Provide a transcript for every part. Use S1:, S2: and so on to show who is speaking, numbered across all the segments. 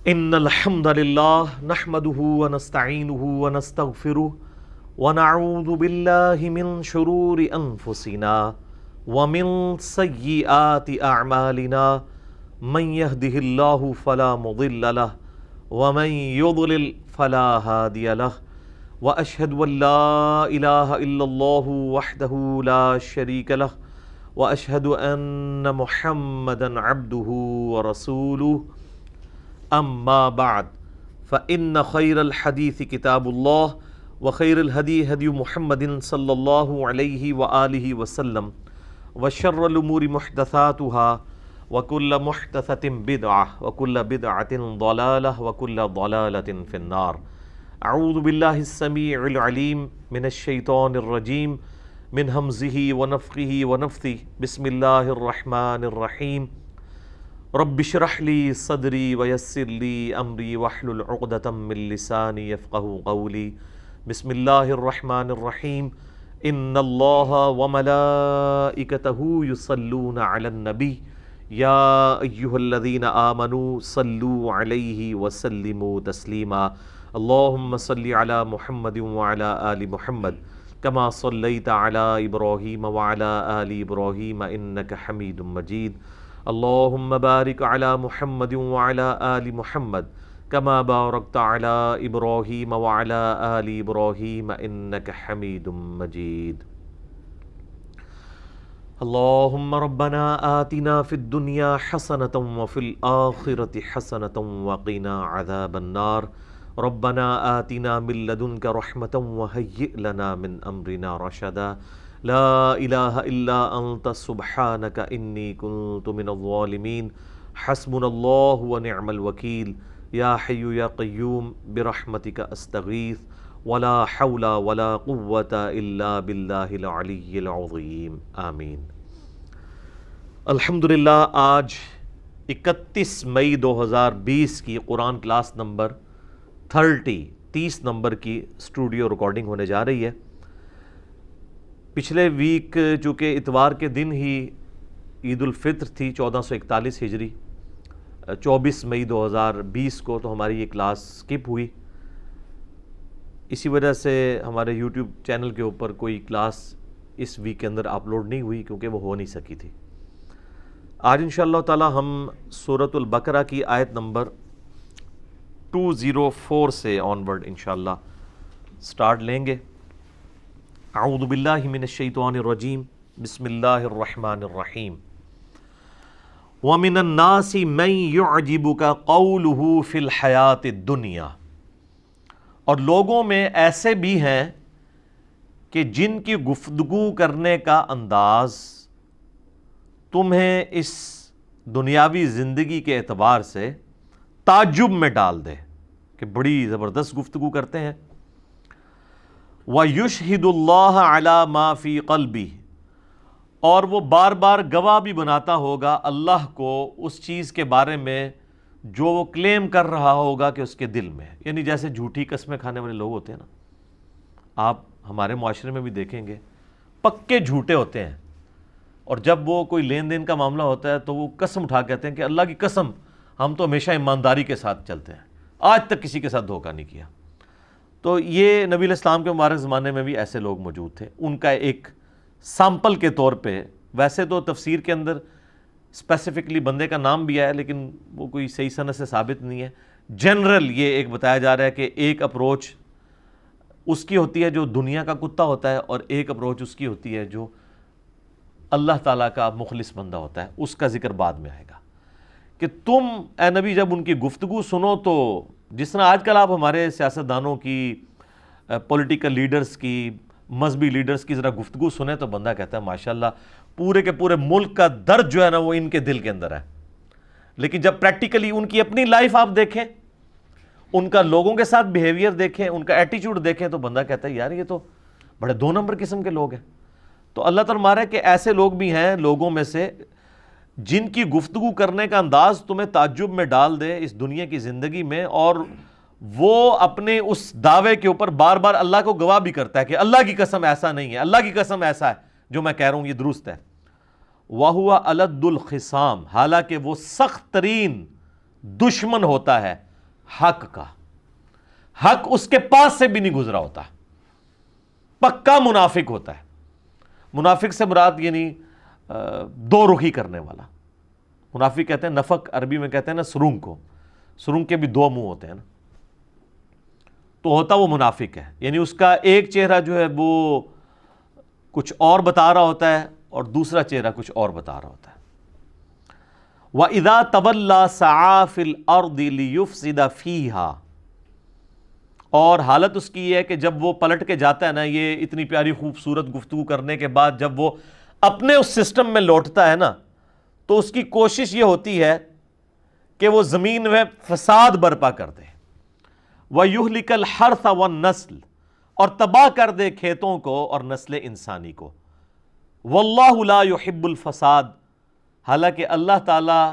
S1: ان الحمد للہ نحمده ونستعینه ونستغفره ونعوذ باللہ من شرور انفسنا ومن سیئات اعمالنا من يهده اللہ فلا مضل له ومن يضلل فلا هادی له واشهد ان لا الہ الا اللہ وحدہ لا شریک له واشهد ان محمدا عبدہ ورسولہ اما بعد فإن خیر الحدیث کتاب اللہ وخیر الہدی ہدی محمد صلی اللہ علیہ وآلہ وسلم وشر الامور محدثاتها وکل محدثۃ بدعہ وکل بدعۃ ضلالہ وکل ضلالۃ فی النار۔ اعوذ باللہ السمیع العلیم من الشیطان الرجیم من ہمزہ ونفخہ ونفثہ بسم اللہ الرحمن الرحیم۔ رب اشرح لی صدری ویسر لی امری واحلل عقدۃ من لسانی یفقہوا قولی۔ بسم اللہ الرحمن الرحیم۔ ان اللہ وملائکتہ یصلون علی النبی یا ایہا الذین آمنوا صلوا علیہ وسلموا تسلیما۔ اللہم صل علی محمد وعلی آل محمد کما صلیت علی ابراہیم وعلی آل ابراہیم انک حمید مجید۔ اللہم بارک علی محمد وعلی آل محمد کما بارکت علی ابراہیم وعلی آل ابراہیم انک حمید مجید۔ اللہم ربنا آتنا فی الدنیا حسنۃ وفی الآخرۃ حسنۃ وقنا عذاب النار۔ ربنا آتنا من لدنک رحمۃ وہیئ لنا من امرنا رشدا۔ لا الہ الا انت سبحانک انی کنت من الظالمین۔ حسبنا اللہ ونعم الوکیل۔ یا حی یا قیوم برحمتک استغیث ولا حول ولا قوة الا باللہ العلی العظیم آمین۔ الحمدللہ آج 31 مئی 2020 کی قرآن کلاس نمبر 30 نمبر کی اسٹوڈیو ریکارڈنگ ہونے جا رہی ہے۔ پچھلے ویک چونکہ اتوار کے دن ہی عید الفطر تھی 1441 ہجری 24 مئی 2020 کو، تو ہماری یہ کلاس سکپ ہوئی۔ اسی وجہ سے ہمارے یوٹیوب چینل کے اوپر کوئی کلاس اس ویک کے اندر اپلوڈ نہیں ہوئی کیونکہ وہ ہو نہیں سکی تھی۔ آج انشاءاللہ تعالی ہم سورۃ البقرہ کی آیت نمبر 204 سے آنورڈ انشاءاللہ سٹارٹ لیں گے۔ اعوذ باللہ من الشیطان الرجیم بسم اللہ الرحمن الرحیم۔ وَمِنَ النَّاسِ مَن يُعْجِبُكَ قَوْلُهُ فِي الْحَيَاةِ الدُّنْيَا، اور لوگوں میں ایسے بھی ہیں کہ جن کی گفتگو کرنے کا انداز تمہیں اس دنیاوی زندگی کے اعتبار سے تعجب میں ڈال دے کہ بڑی زبردست گفتگو کرتے ہیں۔ وَيُشْهِدُ اللَّهَ عَلَى مَا فِي قَلْبِهِ، اور وہ بار بار گواہ بھی بناتا ہوگا اللہ کو اس چیز کے بارے میں جو وہ کلیم کر رہا ہوگا کہ اس کے دل میں، یعنی جیسے جھوٹی قسمیں کھانے والے لوگ ہوتے ہیں نا، آپ ہمارے معاشرے میں بھی دیکھیں گے پکے جھوٹے ہوتے ہیں، اور جب وہ کوئی لین دین کا معاملہ ہوتا ہے تو وہ قسم اٹھا کہتے ہیں کہ اللہ کی قسم ہم تو ہمیشہ ایمانداری کے ساتھ چلتے ہیں، آج تک کسی کے ساتھ دھوکہ نہیں کیا۔ تو یہ نبی علیہ السلام کے مبارک زمانے میں بھی ایسے لوگ موجود تھے۔ ان کا ایک سیمپل کے طور پہ، ویسے تو تفسیر کے اندر اسپیسیفکلی بندے کا نام بھی آیا لیکن وہ کوئی صحیح سند سے ثابت نہیں ہے۔ جنرل یہ ایک بتایا جا رہا ہے کہ ایک اپروچ اس کی ہوتی ہے جو دنیا کا کتا ہوتا ہے، اور ایک اپروچ اس کی ہوتی ہے جو اللہ تعالیٰ کا مخلص بندہ ہوتا ہے۔ اس کا ذکر بعد میں آئے گا کہ تم اے نبی جب ان کی گفتگو سنو تو جس طرح آج کل آپ ہمارے سیاستدانوں کی، پولیٹیکل لیڈرز کی، مذہبی لیڈرز کی ذرا گفتگو سنیں تو بندہ کہتا ہے ماشاءاللہ پورے کے پورے ملک کا درد جو ہے نا وہ ان کے دل کے اندر ہے۔ لیکن جب پریکٹیکلی ان کی اپنی لائف آپ دیکھیں، ان کا لوگوں کے ساتھ بیہیویئر دیکھیں، ان کا ایٹیچیوڈ دیکھیں تو بندہ کہتا ہے یار یہ تو بڑے 2 نمبر قسم کے لوگ ہیں۔ تو اللہ تعالیٰ فرما رہا ہے کہ ایسے لوگ بھی ہیں لوگوں میں سے جن کی گفتگو کرنے کا انداز تمہیں تعجب میں ڈال دے اس دنیا کی زندگی میں، اور وہ اپنے اس دعوے کے اوپر بار بار اللہ کو گواہ بھی کرتا ہے کہ اللہ کی قسم ایسا نہیں ہے، اللہ کی قسم ایسا ہے جو میں کہہ رہا ہوں یہ درست ہے۔ وَهُوَ أَلَدُّ الْخِصَامِ، حالانکہ وہ سخت ترین دشمن ہوتا ہے حق کا، حق اس کے پاس سے بھی نہیں گزرا ہوتا، پکا منافق ہوتا ہے۔ منافق سے مراد یعنی دو رخی کرنے والا۔ منافق کہتے ہیں، نفق عربی میں کہتے ہیں نا سرنگ کو، سرنگ کے بھی دو منہ ہوتے ہیں نا، تو ہوتا وہ منافق ہے، یعنی اس کا ایک چہرہ جو ہے وہ کچھ اور بتا رہا ہوتا ہے اور دوسرا چہرہ کچھ اور بتا رہا ہوتا ہے۔ وَإِذَا تَوَلَّى سَعَى فِي الْأَرْضِ لِيُفْسِدَ فِيهَا، اور حالت اس کی یہ ہے کہ جب وہ پلٹ کے جاتا ہے نا، یہ اتنی پیاری خوبصورت گفتگو کرنے کے بعد جب وہ اپنے اس سسٹم میں لوٹتا ہے نا، تو اس کی کوشش یہ ہوتی ہے کہ وہ زمین میں فساد برپا کر دے، وَيُهْلِكَ الْحَرْثَ وَالنَّسْلَ، اور تباہ کر دے کھیتوں کو اور نسل انسانی کو۔ وَاللَّهُ لَا يُحِبُّ الْفَسَاد، حالانکہ اللہ تعالیٰ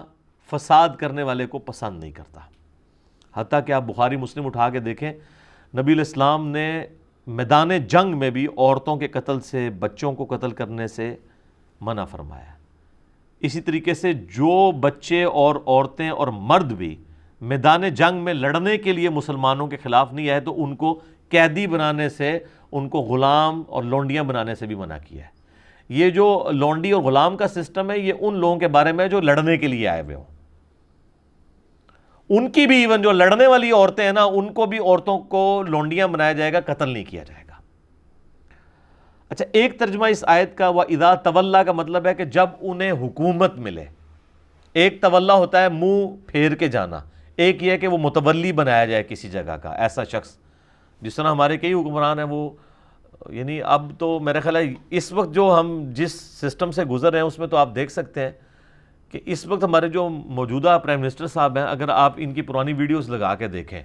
S1: فساد کرنے والے کو پسند نہیں کرتا۔ حتیٰ کہ آپ بخاری مسلم اٹھا کے دیکھیں، نبی علیہ السلام نے میدان جنگ میں بھی عورتوں کے قتل سے، بچوں کو قتل کرنے سے منع فرمایا۔ اسی طریقے سے جو بچے اور عورتیں اور مرد بھی میدان جنگ میں لڑنے کے لیے مسلمانوں کے خلاف نہیں آئے تو ان کو قیدی بنانے سے، ان کو غلام اور لونڈیاں بنانے سے بھی منع کیا ہے۔ یہ جو لونڈی اور غلام کا سسٹم ہے، یہ ان لوگوں کے بارے میں جو لڑنے کے لیے آئے ہوئے ہوں، ان کی بھی ایون جو لڑنے والی عورتیں ہیں نا، ان کو بھی عورتوں کو لونڈیاں بنایا جائے گا، قتل نہیں کیا جائے گا۔ اچھا، ایک ترجمہ اس آیت کا وَإِذَا تَوَلَّى کا مطلب ہے کہ جب انہیں حکومت ملے۔ ایک تولا ہوتا ہے منہ پھیر کے جانا، ایک یہ ہے کہ وہ متولی بنایا جائے کسی جگہ کا، ایسا شخص جس طرح ہمارے کئی حکمران ہیں، وہ یعنی اب تو میرا خیال ہے اس وقت جو ہم جس سسٹم سے گزر رہے ہیں اس میں تو آپ دیکھ سکتے ہیں کہ اس وقت ہمارے جو موجودہ پرائم منسٹر صاحب ہیں، اگر آپ ان کی پرانی ویڈیوز لگا کے دیکھیں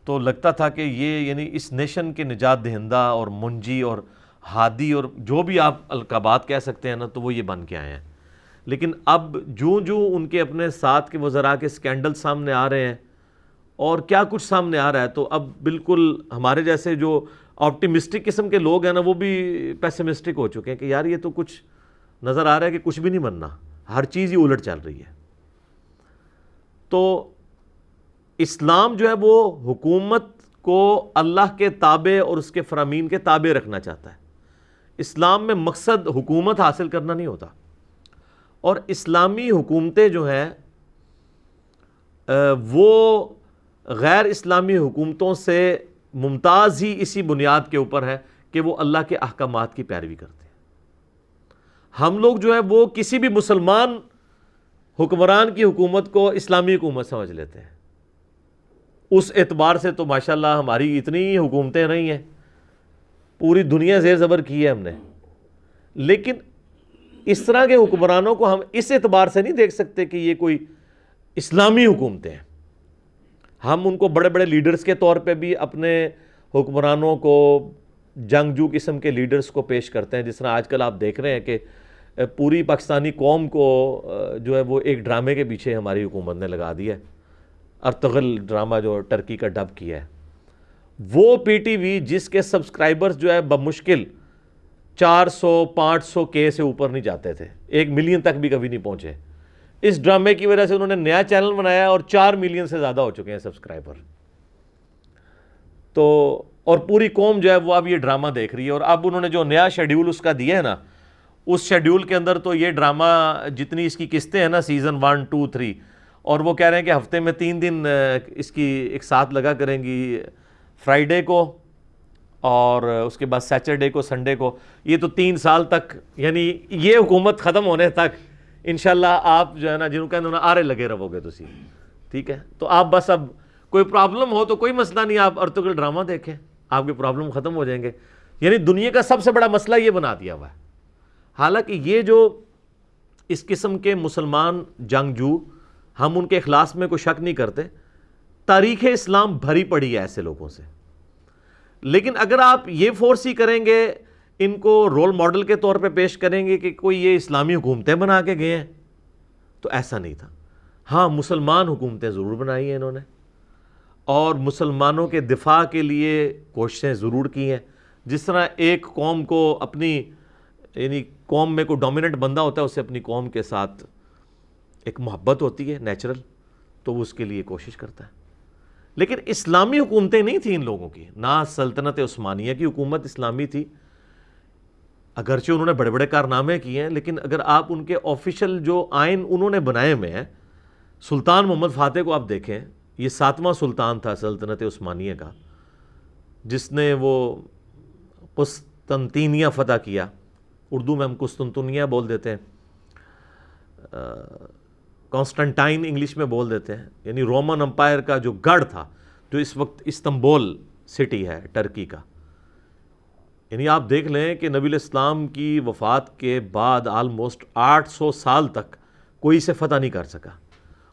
S1: تو لگتا تھا کہ یہ یعنی اس نیشن کے نجات دہندہ اور منجی اور ہادی اور جو بھی آپ القابات کہہ سکتے ہیں نا، تو وہ یہ بن کے آئے ہیں۔ لیکن اب جو ان کے اپنے ساتھ کے وزراء کے سکینڈل سامنے آ رہے ہیں اور کیا کچھ سامنے آ رہا ہے، تو اب بالکل ہمارے جیسے جو آپٹیمسٹک قسم کے لوگ ہیں نا، وہ بھی پیسمسٹک ہو چکے ہیں کہ یار یہ تو کچھ نظر آ رہا ہے کہ کچھ بھی نہیں بننا، ہر چیز ہی الٹ چل رہی ہے۔ تو اسلام جو ہے وہ حکومت کو اللہ کے تابع اور اس کے فرامین کے تابع رکھنا چاہتا ہے۔ اسلام میں مقصد حکومت حاصل کرنا نہیں ہوتا، اور اسلامی حکومتیں جو ہیں وہ غیر اسلامی حکومتوں سے ممتاز ہی اسی بنیاد کے اوپر ہے کہ وہ اللہ کے احکامات کی پیروی کرتے ہیں۔ ہم لوگ جو ہے وہ کسی بھی مسلمان حکمران کی حکومت کو اسلامی حکومت سمجھ لیتے ہیں۔ اس اعتبار سے تو ماشاءاللہ ہماری اتنی حکومتیں رہی ہیں، پوری دنیا زیر زبر کی ہے ہم نے، لیکن اس طرح کے حکمرانوں کو ہم اس اعتبار سے نہیں دیکھ سکتے کہ یہ کوئی اسلامی حکومتیں ہیں۔ ہم ان کو بڑے بڑے لیڈرز کے طور پہ بھی اپنے حکمرانوں کو جنگجو قسم کے لیڈرز کو پیش کرتے ہیں، جس طرح آج کل آپ دیکھ رہے ہیں کہ پوری پاکستانی قوم کو جو ہے وہ ایک ڈرامے کے پیچھے ہماری حکومت نے لگا دیا ہے۔ ارطغرل ڈرامہ جو ٹرکی کا ڈب کیا ہے، وہ پی ٹی وی جس کے سبسکرائبرز جو ہے بمشکل 400-500 کے سے اوپر نہیں جاتے تھے، 1 ملین تک بھی کبھی نہیں پہنچے، اس ڈرامے کی وجہ سے انہوں نے نیا چینل بنایا اور 4 ملین سے زیادہ ہو چکے ہیں سبسکرائبر۔ تو اور پوری قوم جو ہے وہ اب یہ ڈرامہ دیکھ رہی ہے، اور اب انہوں نے جو نیا شیڈیول اس کا دیا ہے نا، اس شیڈیول کے اندر تو یہ ڈرامہ جتنی اس کی قسطیں ہیں نا، سیزن 1 2 3، اور وہ کہہ رہے ہیں کہ ہفتے میں 3 دن اس کی ایک ساتھ لگا کریں گی، فرائیڈے کو اور اس کے بعد سیچرڈے کو، سنڈے کو۔ یہ تو 3 سال تک، یعنی یہ حکومت ختم ہونے تک انشاءاللہ آپ جو ہے نا، جنہوں کہتے ہیں آرے لگے رہو گے تسی، ٹھیک ہے؟ تو آپ بس اب کوئی پرابلم ہو تو کوئی مسئلہ نہیں، آپ ارطغرل ڈرامہ دیکھیں، آپ کے پرابلم ختم ہو جائیں گے۔ یعنی دنیا کا سب سے بڑا مسئلہ یہ بنا دیا ہوا ہے۔ حالانکہ یہ جو اس قسم کے مسلمان جنگجو، ہم ان کے اخلاص میں کوئی شک نہیں کرتے، تاریخ اسلام بھری پڑی ہے ایسے لوگوں سے، لیکن اگر آپ یہ فورس ہی کریں گے، ان کو رول ماڈل کے طور پہ پیش کریں گے کہ کوئی یہ اسلامی حکومتیں بنا کے گئے ہیں، تو ایسا نہیں تھا۔ ہاں، مسلمان حکومتیں ضرور بنائی ہیں انہوں نے، اور مسلمانوں کے دفاع کے لیے کوششیں ضرور کی ہیں۔ جس طرح ایک قوم کو اپنی، یعنی قوم میں کوئی ڈومیننٹ بندہ ہوتا ہے، اسے اپنی قوم کے ساتھ ایک محبت ہوتی ہے نیچرل، تو وہ اس کے لیے کوشش کرتا ہے۔ لیکن اسلامی حکومتیں نہیں تھیں ان لوگوں کی، نہ سلطنت عثمانیہ کی حکومت اسلامی تھی، اگرچہ انہوں نے بڑے بڑے کارنامے کیے ہیں، لیکن اگر آپ ان کے آفیشل جو آئین انہوں نے بنائے ہوئے ہیں، سلطان محمد فاتح کو آپ دیکھیں، یہ 7واں سلطان تھا سلطنت عثمانیہ کا، جس نے وہ قسطنطینیہ فتح کیا، اردو میں ہم قسطنطنیہ بول دیتے ہیں، کانسٹنٹائن انگلش میں بول دیتے ہیں، یعنی رومن امپائر کا جو گڑھ تھا، جو اس وقت استنبول سٹی ہے ٹرکی کا۔ یعنی آپ دیکھ لیں کہ نبی الاسلام کی وفات کے بعد آلموسٹ 800 سال تک کوئی اسے فتح نہیں کر سکا،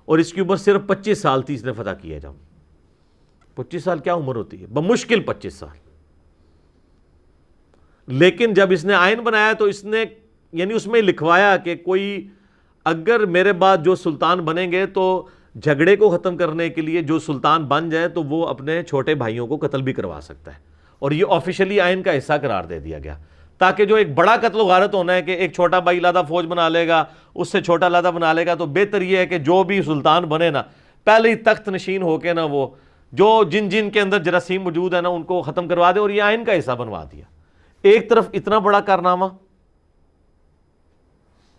S1: اور اس کی عمر صرف 25 سال تھی اس نے فتح کیا۔ جب 25 سال کیا عمر ہوتی ہے؟ بمشکل 25 سال۔ لیکن جب اس نے آئین بنایا تو اس نے یعنی اس میں لکھوایا کہ کوئی اگر میرے بعد جو سلطان بنیں گے تو جھگڑے کو ختم کرنے کے لیے جو سلطان بن جائے تو وہ اپنے چھوٹے بھائیوں کو قتل بھی کروا سکتا ہے، اور یہ آفیشلی آئین کا حصہ قرار دے دیا گیا، تاکہ جو ایک بڑا قتل و غارت ہونا ہے کہ ایک چھوٹا بھائی علیحدہ فوج بنا لے گا، اس سے چھوٹا علیحدہ بنا لے گا، تو بہتر یہ ہے کہ جو بھی سلطان بنے نا پہلے ہی تخت نشین ہو کے نا وہ جو جن کے اندر جراثیم موجود ہے نا ان کو ختم کروا دے، اور یہ آئین کا حصہ بنوا دیا۔ ایک طرف اتنا بڑا کارنامہ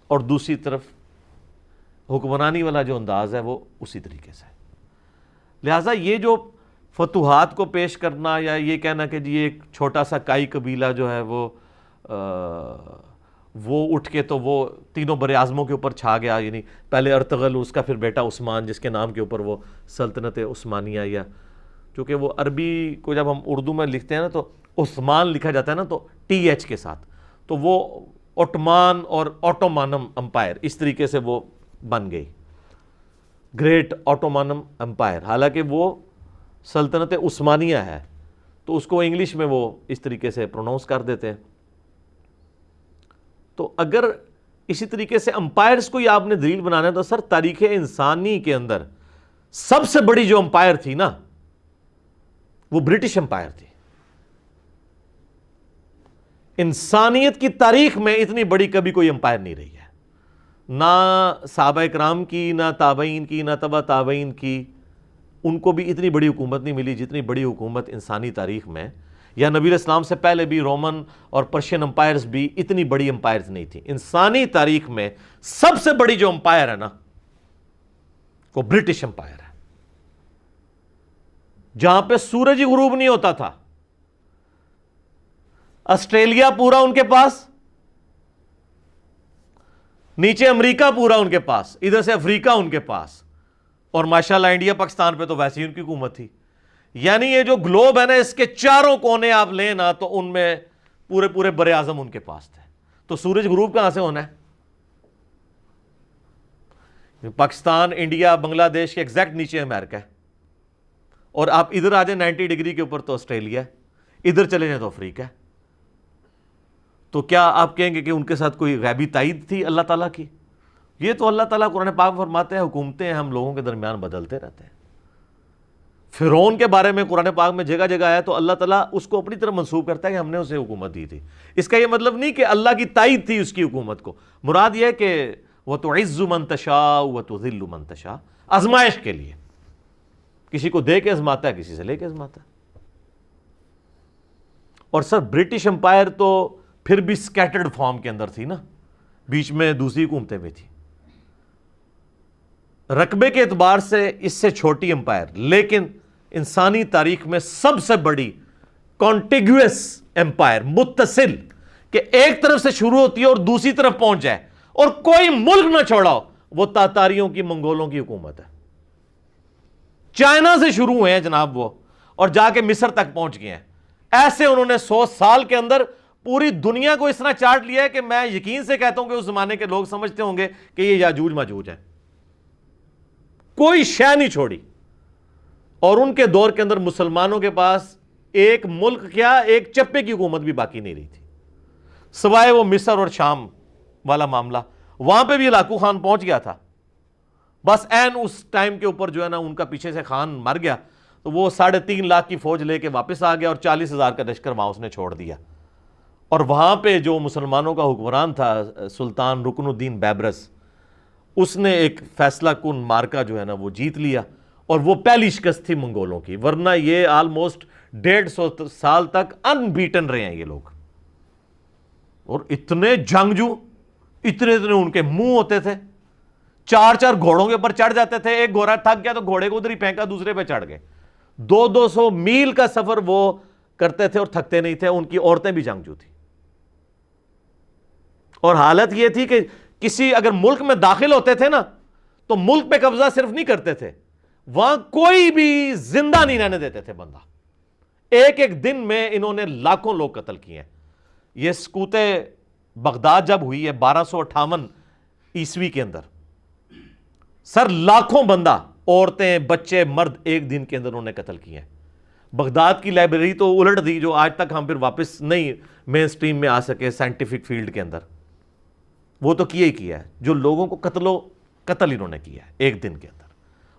S1: اور دوسری طرف حکمرانی والا جو انداز ہے وہ اسی طریقے سے۔ لہٰذا یہ جو فتوحات کو پیش کرنا یا یہ کہنا کہ جی ایک چھوٹا سا کائی قبیلہ جو ہے وہ اٹھ کے تو وہ تینوں بر اعظموں کے اوپر چھا گیا، یعنی پہلے ارطغرل، اس کا پھر بیٹا عثمان جس کے نام کے اوپر وہ سلطنت عثمانیہ، یا چونکہ وہ عربی کو جب ہم اردو میں لکھتے ہیں نا تو عثمان لکھا جاتا ہے نا تو ٹی ایچ کے ساتھ، تو وہ اوٹمان اور اوٹومانم امپائر اس طریقے سے وہ بن گئی، گریٹ اوٹومانم امپائر، حالانکہ وہ سلطنت عثمانیہ ہے تو اس کو انگلش میں وہ اس طریقے سے پروناؤنس کر دیتے ہیں۔ تو اگر اسی طریقے سے امپائرز کو یہ آپ نے دلیل بنانا ہے تو سر تاریخ انسانی کے اندر سب سے بڑی جو امپائر تھی نا وہ برٹش امپائر تھی۔ انسانیت کی تاریخ میں اتنی بڑی کبھی کوئی امپائر نہیں رہی ہے، نہ صحابہ کرام کی، نہ تابعین کی، نہ تبع تابعین کی، ان کو بھی اتنی بڑی حکومت نہیں ملی جتنی بڑی حکومت انسانی تاریخ میں، یا نبی اسلام سے پہلے بھی رومن اور پرشین امپائرز بھی اتنی بڑی امپائرز نہیں تھی۔ انسانی تاریخ میں سب سے بڑی جو امپائر ہے نا وہ برٹش امپائر ہے، جہاں پہ سورج ہی غروب نہیں ہوتا تھا۔ آسٹریلیا پورا ان کے پاس، نیچے امریکہ پورا ان کے پاس، ادھر سے افریقہ ان کے پاس، اور ماشاءاللہ انڈیا پاکستان پہ تو ویسے ہی ان کی حکومت تھی۔ یعنی یہ جو گلوب ہے نا اس کے چاروں کونے آپ لیں نا تو ان میں پورے بر اعظم ان کے پاس تھے، تو سورج غروب کہاں سے ہونا ہے؟ پاکستان، انڈیا، بنگلہ دیش کے ایگزیکٹ نیچے امریکہ ہے، اور آپ ادھر آ جائیں 90 ڈگری کے اوپر تو آسٹریلیا ہے، ادھر چلے جائیں تو افریقہ ہے۔ تو کیا آپ کہیں گے کہ ان کے ساتھ کوئی غیبی تائید تھی اللہ تعالیٰ کی؟ یہ تو اللہ تعالیٰ قرآن پاک میں فرماتے ہیں حکومتیں ہم لوگوں کے درمیان بدلتے رہتے ہیں۔ فرعون کے بارے میں قرآن پاک میں جگہ جگہ آیا تو اللہ تعالیٰ اس کو اپنی طرف منسوب کرتا ہے کہ ہم نے اسے حکومت دی تھی۔ اس کا یہ مطلب نہیں کہ اللہ کی تائید تھی اس کی حکومت کو، مراد یہ ہے کہ وَتُعِزُّ مَن تَشَاءُ وَتُذِلُّ مَن تَشَاءُ، آزمائش کے لیے، کسی کو دے کے آزماتا ہے، کسی سے لے کے آزماتا ہے۔ اور سر برٹش امپائر تو پھر بھی سکیٹرڈ فارم کے اندر تھی نا، بیچ میں دوسری حکومتیں بھی تھی، رقبے کے اعتبار سے اس سے چھوٹی امپائر، لیکن انسانی تاریخ میں سب سے بڑی کانٹیگوس امپائر، متصل، کہ ایک طرف سے شروع ہوتی ہے اور دوسری طرف پہنچ جائے اور کوئی ملک نہ چھوڑا ہو، وہ تاتاریوں کی، منگولوں کی حکومت ہے۔ چائنا سے شروع ہوئے ہیں جناب وہ، اور جا کے مصر تک پہنچ گئے ہیں۔ ایسے انہوں نے 100 سال کے اندر پوری دنیا کو اس طرح چاٹ لیا ہے کہ میں یقین سے کہتا ہوں کہ اس زمانے کے لوگ سمجھتے ہوں گے کہ یہ یاجوج ماجوج ہیں، کوئی شے نہیں چھوڑی۔ اور ان کے دور کے اندر مسلمانوں کے پاس ایک ملک کیا، ایک چپے کی حکومت بھی باقی نہیں رہی تھی، سوائے وہ مصر اور شام والا معاملہ، وہاں پہ بھی ہلاکو خان پہنچ گیا تھا، بس این اس ٹائم کے اوپر جو ہے نا ان کا پیچھے سے خان مر گیا تو وہ 3.5 لاکھ کی فوج لے کے واپس آ گیا اور 40,000 کا لشکر وہاں اس نے چھوڑ دیا۔ اور وہاں پہ جو مسلمانوں کا حکمران تھا سلطان رکن الدین بیبرس، اس نے ایک فیصلہ کن مارکا جو ہے نا وہ جیت لیا، اور وہ پہلی شکست تھی منگولوں کی، ورنہ یہ آلموسٹ 150 سال تک ان بیٹن رہے ہیں یہ لوگ، اور اتنے جنگجو، اتنے ان کے منہ ہوتے تھے، 4 گھوڑوں کے اوپر چڑھ جاتے تھے، ایک گھوڑا تھک گیا تو گھوڑے کو ادھر ہی پھینکا، دوسرے پہ چڑھ گئے، 200 میل کا سفر وہ کرتے تھے اور تھکتے نہیں تھے۔ ان کی عورتیں بھی جنگجو تھی، اور حالت یہ تھی کہ کسی اگر ملک میں داخل ہوتے تھے نا تو ملک پہ قبضہ صرف نہیں کرتے تھے، وہاں کوئی بھی زندہ نہیں رہنے دیتے تھے بندہ۔ ایک دن میں انہوں نے لاکھوں لوگ قتل کیے ہیں۔ یہ سقوط بغداد جب ہوئی ہے 1258 عیسوی کے اندر، سر لاکھوں بندہ، عورتیں، بچے، مرد ایک دن کے اندر انہوں نے قتل کیے ہیں۔ بغداد کی لائبریری تو الٹ دی، جو آج تک ہم پھر واپس نہیں مین سٹریم میں آ سکے سائنٹیفک فیلڈ کے اندر، وہ تو کیا ہی کیا ہے، جو لوگوں کو قتل انہوں نے کیا ہے ایک دن کے اندر۔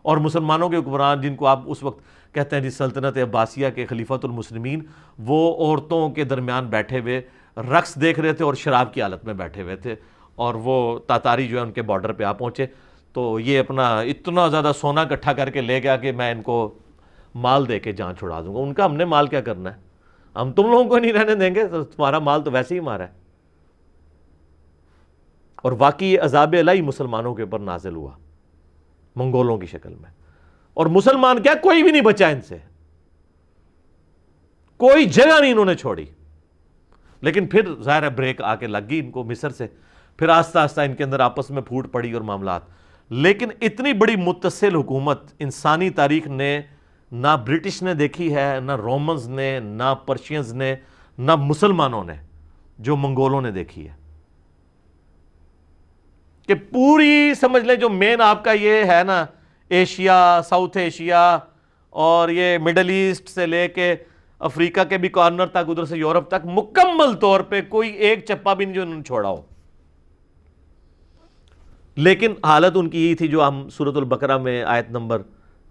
S1: اور مسلمانوں کے حکمران جن کو آپ اس وقت کہتے ہیں جی سلطنت عباسیہ کے خلیفۃ المسلمین، وہ عورتوں کے درمیان بیٹھے ہوئے رقص دیکھ رہے تھے اور شراب کی حالت میں بیٹھے ہوئے تھے، اور وہ تاتاری جو ہے ان کے بارڈر پہ آ پہنچے، تو یہ اپنا اتنا زیادہ سونا اکٹھا کر کے لے گیا کہ میں ان کو مال دے کے جان چھڑا دوں گا۔ ان کا ہم نے مال کیا کرنا ہے، ہم تم لوگوں کو نہیں رہنے دیں گے، تو تمہارا مال تو ویسے ہی ہمارا ہے۔ اور واقعی یہ عذاب الہی مسلمانوں کے اوپر نازل ہوا منگولوں کی شکل میں، اور مسلمان کیا کوئی بھی نہیں بچا ان سے، کوئی جگہ نہیں انہوں نے چھوڑی۔ لیکن پھر ظاہر ہے بریک آ کے لگ گئی ان کو مصر سے، پھر آہستہ آہستہ ان کے اندر آپس میں پھوٹ پڑی اور معاملات۔ لیکن اتنی بڑی متصل حکومت انسانی تاریخ نے نہ برٹش نے دیکھی ہے، نہ رومنز نے، نہ پرشینز نے، نہ مسلمانوں نے، جو منگولوں نے دیکھی ہے۔ کہ پوری سمجھ لیں جو مین آپ کا یہ ہے نا ایشیا، ساؤتھ ایشیا اور یہ مڈل ایسٹ سے لے کے افریقہ کے بھی کارنر تک، ادھر سے یورپ تک، مکمل طور پہ کوئی ایک چپا بھی نہیں جو انہوں نے چھوڑا ہو۔ لیکن حالت ان کی یہی تھی جو ہم سورۃ البقرہ میں آیت نمبر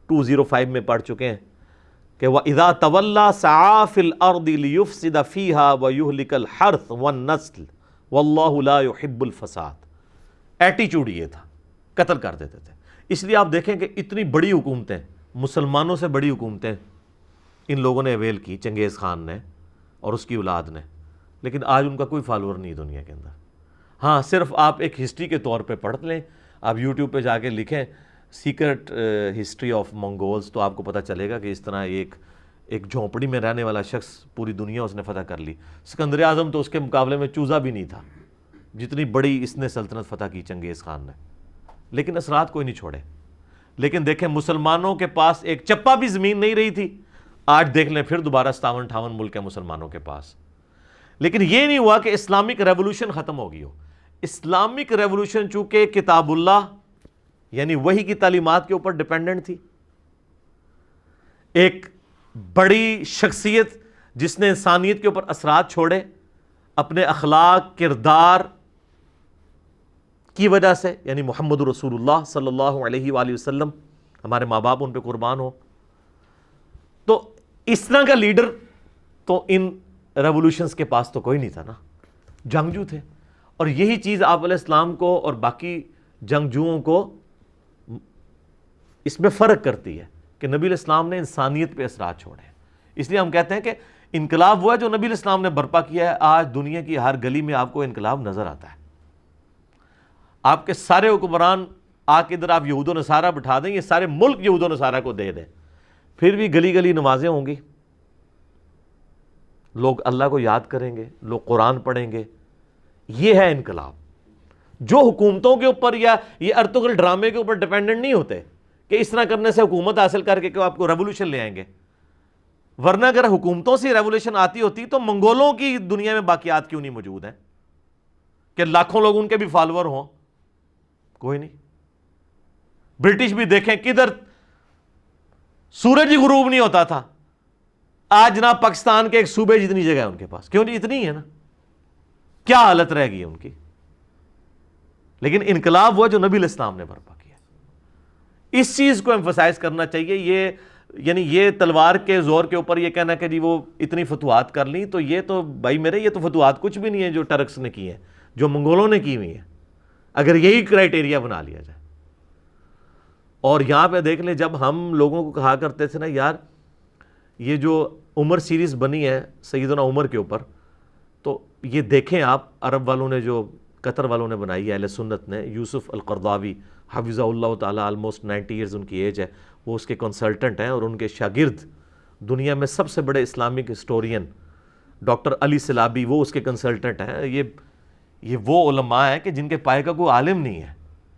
S1: 205 میں پڑھ چکے ہیں کہ وَإِذَا تَوَلَّا سَعَىٰ فِي الْأَرْضِ لِيُفْسِدَ فِيهَا وَيُهْلِكَ الْحَرْثَ وَالنَّسْلَ وَاللَّهُ لَا يُحِبُّ الْفَسَادَ۔ ایٹیچیوڈ یہ تھا، قتل کر دیتے تھے۔ اس لیے آپ دیکھیں کہ اتنی بڑی حکومتیں، مسلمانوں سے بڑی حکومتیں ان لوگوں نے اویل کی، چنگیز خان نے اور اس کی اولاد نے، لیکن آج ان کا کوئی فالوور نہیں دنیا کے اندر۔ ہاں صرف آپ ایک ہسٹری کے طور پہ پڑھ لیں، آپ یوٹیوب پہ جا کے لکھیں سیکرٹ ہسٹری آف منگولز، تو آپ کو پتہ چلے گا کہ اس طرح ایک جھونپڑی میں رہنے والا شخص پوری دنیا اس نے فتح کر لی۔ سکندر اعظم تو اس کے مقابلے میں چوزا بھی نہیں تھا، جتنی بڑی اس نے سلطنت فتح کی چنگیز خان نے، لیکن اثرات کوئی نہیں چھوڑے۔ لیکن دیکھیں مسلمانوں کے پاس ایک چپا بھی زمین نہیں رہی تھی، آج دیکھ لیں پھر دوبارہ 57-58 ملک ہیں مسلمانوں کے پاس۔ لیکن یہ نہیں ہوا کہ اسلامک ریولوشن ختم ہو گئی ہو۔ اسلامک ریولوشن چونکہ کتاب اللہ یعنی وحی کی تعلیمات کے اوپر ڈیپینڈنٹ تھی، ایک بڑی شخصیت جس نے انسانیت کے اوپر اثرات چھوڑے اپنے اخلاق، کردار کی وجہ سے، یعنی محمد رسول اللہ صلی اللہ علیہ وآلہ وسلم، ہمارے ماں باپ ان پہ قربان ہو، تو اس طرح کا لیڈر تو ان ریولوشنز کے پاس تو کوئی نہیں تھا نا، جنگجو تھے۔ اور یہی چیز آپ علیہ السلام کو اور باقی جنگجوؤں کو اس میں فرق کرتی ہے کہ نبی علیہ السلام نے انسانیت پہ اثرات چھوڑے ہیں۔ اس لیے ہم کہتے ہیں کہ انقلاب وہ ہے جو نبی علیہ السلام نے برپا کیا ہے۔ آج دنیا کی ہر گلی میں آپ کو انقلاب نظر آتا ہے۔ آپ کے سارے حکمران آ کے ادھر آپ یہود و نصارہ بٹھا دیں، یہ سارے ملک یہود و نصارہ کو دے دیں، پھر بھی گلی گلی نمازیں ہوں گی، لوگ اللہ کو یاد کریں گے، لوگ قرآن پڑھیں گے۔ یہ ہے انقلاب، جو حکومتوں کے اوپر یا یہ ارطغرل ڈرامے کے اوپر ڈیپینڈنٹ نہیں ہوتے کہ اس طرح کرنے سے حکومت حاصل کر کے کہ آپ کو ریولوشن لے آئیں گے۔ ورنہ اگر حکومتوں سے ریولوشن آتی ہوتی تو منگولوں کی دنیا میں باقیات کیوں نہیں موجود ہیں کہ لاکھوں لوگ ان کے بھی فالوور ہوں؟ کوئی نہیں۔ برٹش بھی دیکھیں کدھر سورج ہی غروب نہیں ہوتا تھا، آج جناب پاکستان کے ایک صوبے جتنی جگہ ہے ان کے پاس، کیوں نہیں؟ اتنی ہے نا، کیا حالت رہ گئی ان کی۔ لیکن انقلاب وہ جو نبی علیہ السلام نے برپا کیا، اس چیز کو ایمفسائز کرنا چاہیے۔ یہ یعنی یہ تلوار کے زور کے اوپر یہ کہنا کہ جی وہ اتنی فتوحات کر لیں، تو یہ تو بھائی میرے یہ تو فتوحات کچھ بھی نہیں ہے جو ٹرکس نے کی ہیں، جو منگولوں نے کی ہوئی ہیں، اگر یہی کرائٹیریا بنا لیا جائے۔ اور یہاں پہ دیکھ لیں، جب ہم لوگوں کو کہا کرتے تھے نا یار یہ جو عمر سیریز بنی ہے سیدنا عمر کے اوپر، تو یہ دیکھیں آپ، عرب والوں نے، جو قطر والوں نے بنائی ہے، اہل سنت نے، یوسف القرضاوی حفظہ اللہ تعالیٰ، آلموسٹ 90 ایئرز ان کی ایج ہے، وہ اس کے کنسلٹنٹ ہیں، اور ان کے شاگرد دنیا میں سب سے بڑے اسلامک ہسٹورین ڈاکٹر علی سلابی، وہ اس کے کنسلٹنٹ ہیں۔ یہ وہ علماء ہیں کہ جن کے پائے کا کوئی عالم نہیں ہے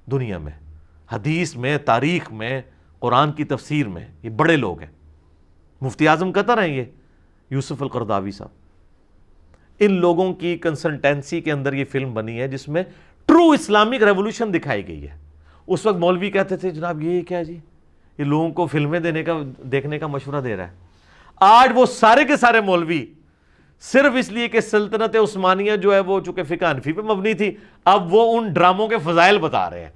S1: دنیا میں، حدیث میں، تاریخ میں، قرآن کی تفسیر میں، یہ بڑے لوگ ہیں۔ مفتی اعظم قطر ہیں یہ یوسف القرضاوی صاحب۔ ان لوگوں کی کنسلٹنسی کے اندر یہ فلم بنی ہے جس میں ٹرو اسلامک ریولوشن دکھائی گئی ہے۔ اس وقت مولوی کہتے تھے جناب یہ کیا جی، یہ لوگوں کو فلمیں دیکھنے کا مشورہ دے رہا ہے۔ آج وہ سارے کے سارے مولوی صرف اس لیے کہ سلطنت عثمانیہ جو ہے وہ چونکہ فقہ حنفی پہ مبنی تھی، اب وہ ان ڈراموں کے فضائل بتا رہے ہیں۔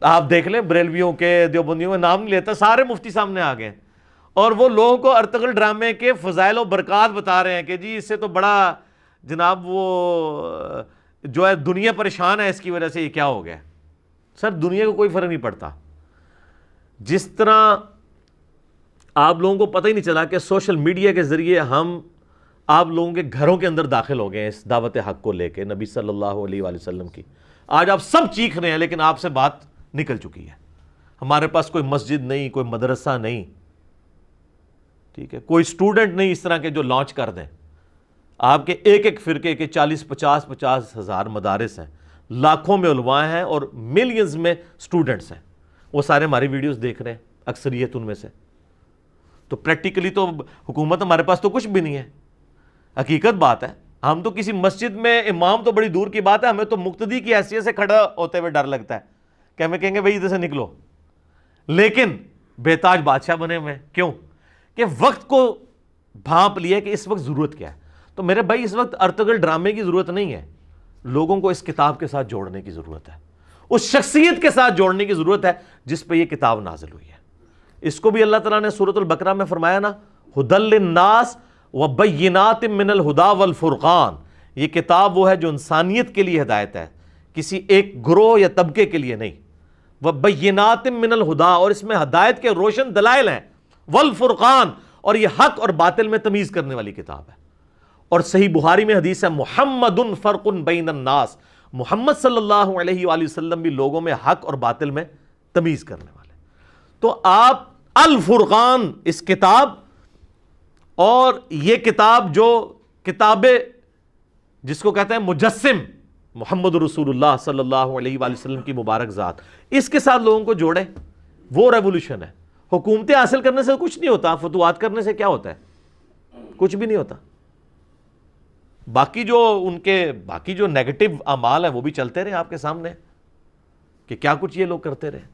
S1: آپ دیکھ لیں بریلویوں کے، دیوبندیوں کے، نام نہیں لیتا، سارے مفتی سامنے آ گئے ہیں، اور وہ لوگوں کو ارطغرل ڈرامے کے فضائل و برکات بتا رہے ہیں کہ جی اس سے تو بڑا جناب وہ جو ہے دنیا پریشان ہے اس کی وجہ سے، یہ کیا ہو گیا۔ سر دنیا کو کوئی فرق نہیں پڑتا۔ جس طرح آپ لوگوں کو پتہ ہی نہیں چلا کہ سوشل میڈیا کے ذریعے ہم آپ لوگوں کے گھروں کے اندر داخل ہو گئے ہیں اس دعوت حق کو لے کے، نبی صلی اللہ علیہ وآلہ وسلم کی۔ آج آپ سب چیخ رہے ہیں لیکن آپ سے بات نکل چکی ہے۔ ہمارے پاس کوئی مسجد نہیں، کوئی مدرسہ نہیں، ٹھیک ہے، کوئی اسٹوڈنٹ نہیں اس طرح کے جو لانچ کر دیں۔ آپ کے ایک ایک فرقے کے 40-50 ہزار مدارس ہیں، لاکھوں میں علماء ہیں اور ملینز میں اسٹوڈنٹس ہیں، وہ سارے ہماری ویڈیوز دیکھ رہے ہیں، اکثریت ان میں سے۔ تو پریکٹیکلی تو حکومت ہمارے پاس تو کچھ بھی نہیں ہے، حقیقت بات ہے۔ ہم تو کسی مسجد میں امام تو بڑی دور کی بات ہے، ہمیں تو مقتدی کی حیثیت سے کھڑا ہوتے ہوئے ڈر لگتا ہے کہ ہمیں کہیں گے بھائی ادھر سے نکلو، لیکن بے تاج بادشاہ بنے ہوئے ہیں۔ کیوں؟ کہ وقت کو بھانپ لیا کہ اس وقت ضرورت کیا ہے۔ تو میرے بھائی اس وقت ارطغرل ڈرامے کی ضرورت نہیں ہے، لوگوں کو اس کتاب کے ساتھ جوڑنے کی ضرورت ہے، اس شخصیت کے ساتھ جوڑنے کی ضرورت ہے جس پہ یہ کتاب نازل ہوئی ہے۔ اس کو بھی اللہ تعالیٰ نے سورۃ البقرہ میں فرمایا نا، ھدی للناس وبینات من الہدی والفرقان، یہ کتاب وہ ہے جو انسانیت کے لیے ہدایت ہے، کسی ایک گروہ یا طبقے کے لیے نہیں۔ وبینات من الہدی، اور اس میں ہدایت کے روشن دلائل ہیں، والفرقان، اور یہ حق اور باطل میں تمیز کرنے والی کتاب ہے۔ اور صحیح بخاری میں حدیث ہے، محمد فرق بین الناس، محمد صلی اللہ علیہ وآلہ وسلم بھی لوگوں میں حق اور باطل میں تمیز کرنے والے۔ تو آپ الفرقان اس کتاب، اور یہ کتاب جو کتاب جس کو کہتے ہیں مجسم محمد رسول اللہ صلی اللہ علیہ وآلہ وسلم کی مبارک ذات، اس کے ساتھ لوگوں کو جوڑے، وہ ریولوشن ہے۔ حکومتیں حاصل کرنے سے کچھ نہیں ہوتا، فتوحات کرنے سے کیا ہوتا ہے؟ کچھ بھی نہیں ہوتا۔ باقی جو نیگیٹو اعمال ہیں وہ بھی چلتے رہے آپ کے سامنے کہ کیا کچھ یہ لوگ کرتے رہے۔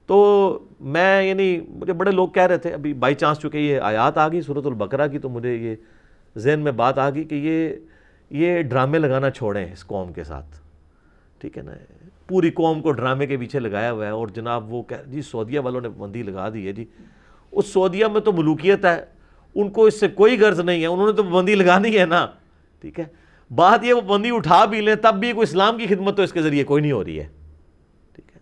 S1: تو میں مجھے بڑے لوگ کہہ رہے تھے، ابھی بائی چانس چونکہ یہ آیات آ گئی سورۃ البقرہ کی، تو مجھے یہ ذہن میں بات آ گئی کہ یہ ڈرامے لگانا چھوڑیں اس قوم کے ساتھ، ٹھیک ہے نا۔ پوری قوم کو ڈرامے کے پیچھے لگایا ہوا ہے، اور جناب وہ جی سعودیہ والوں نے پابندی لگا دی ہے، جی اس سعودیہ میں تو ملوکیت ہے، ان کو اس سے کوئی غرض نہیں ہے، انہوں نے تو پابندی لگانی ہے نا، ٹھیک ہے۔ بات یہ وہ پابندی اٹھا بھی لیں تب بھی کوئی اسلام کی خدمت تو اس کے ذریعے کوئی نہیں ہو رہی ہے، ٹھیک ہے۔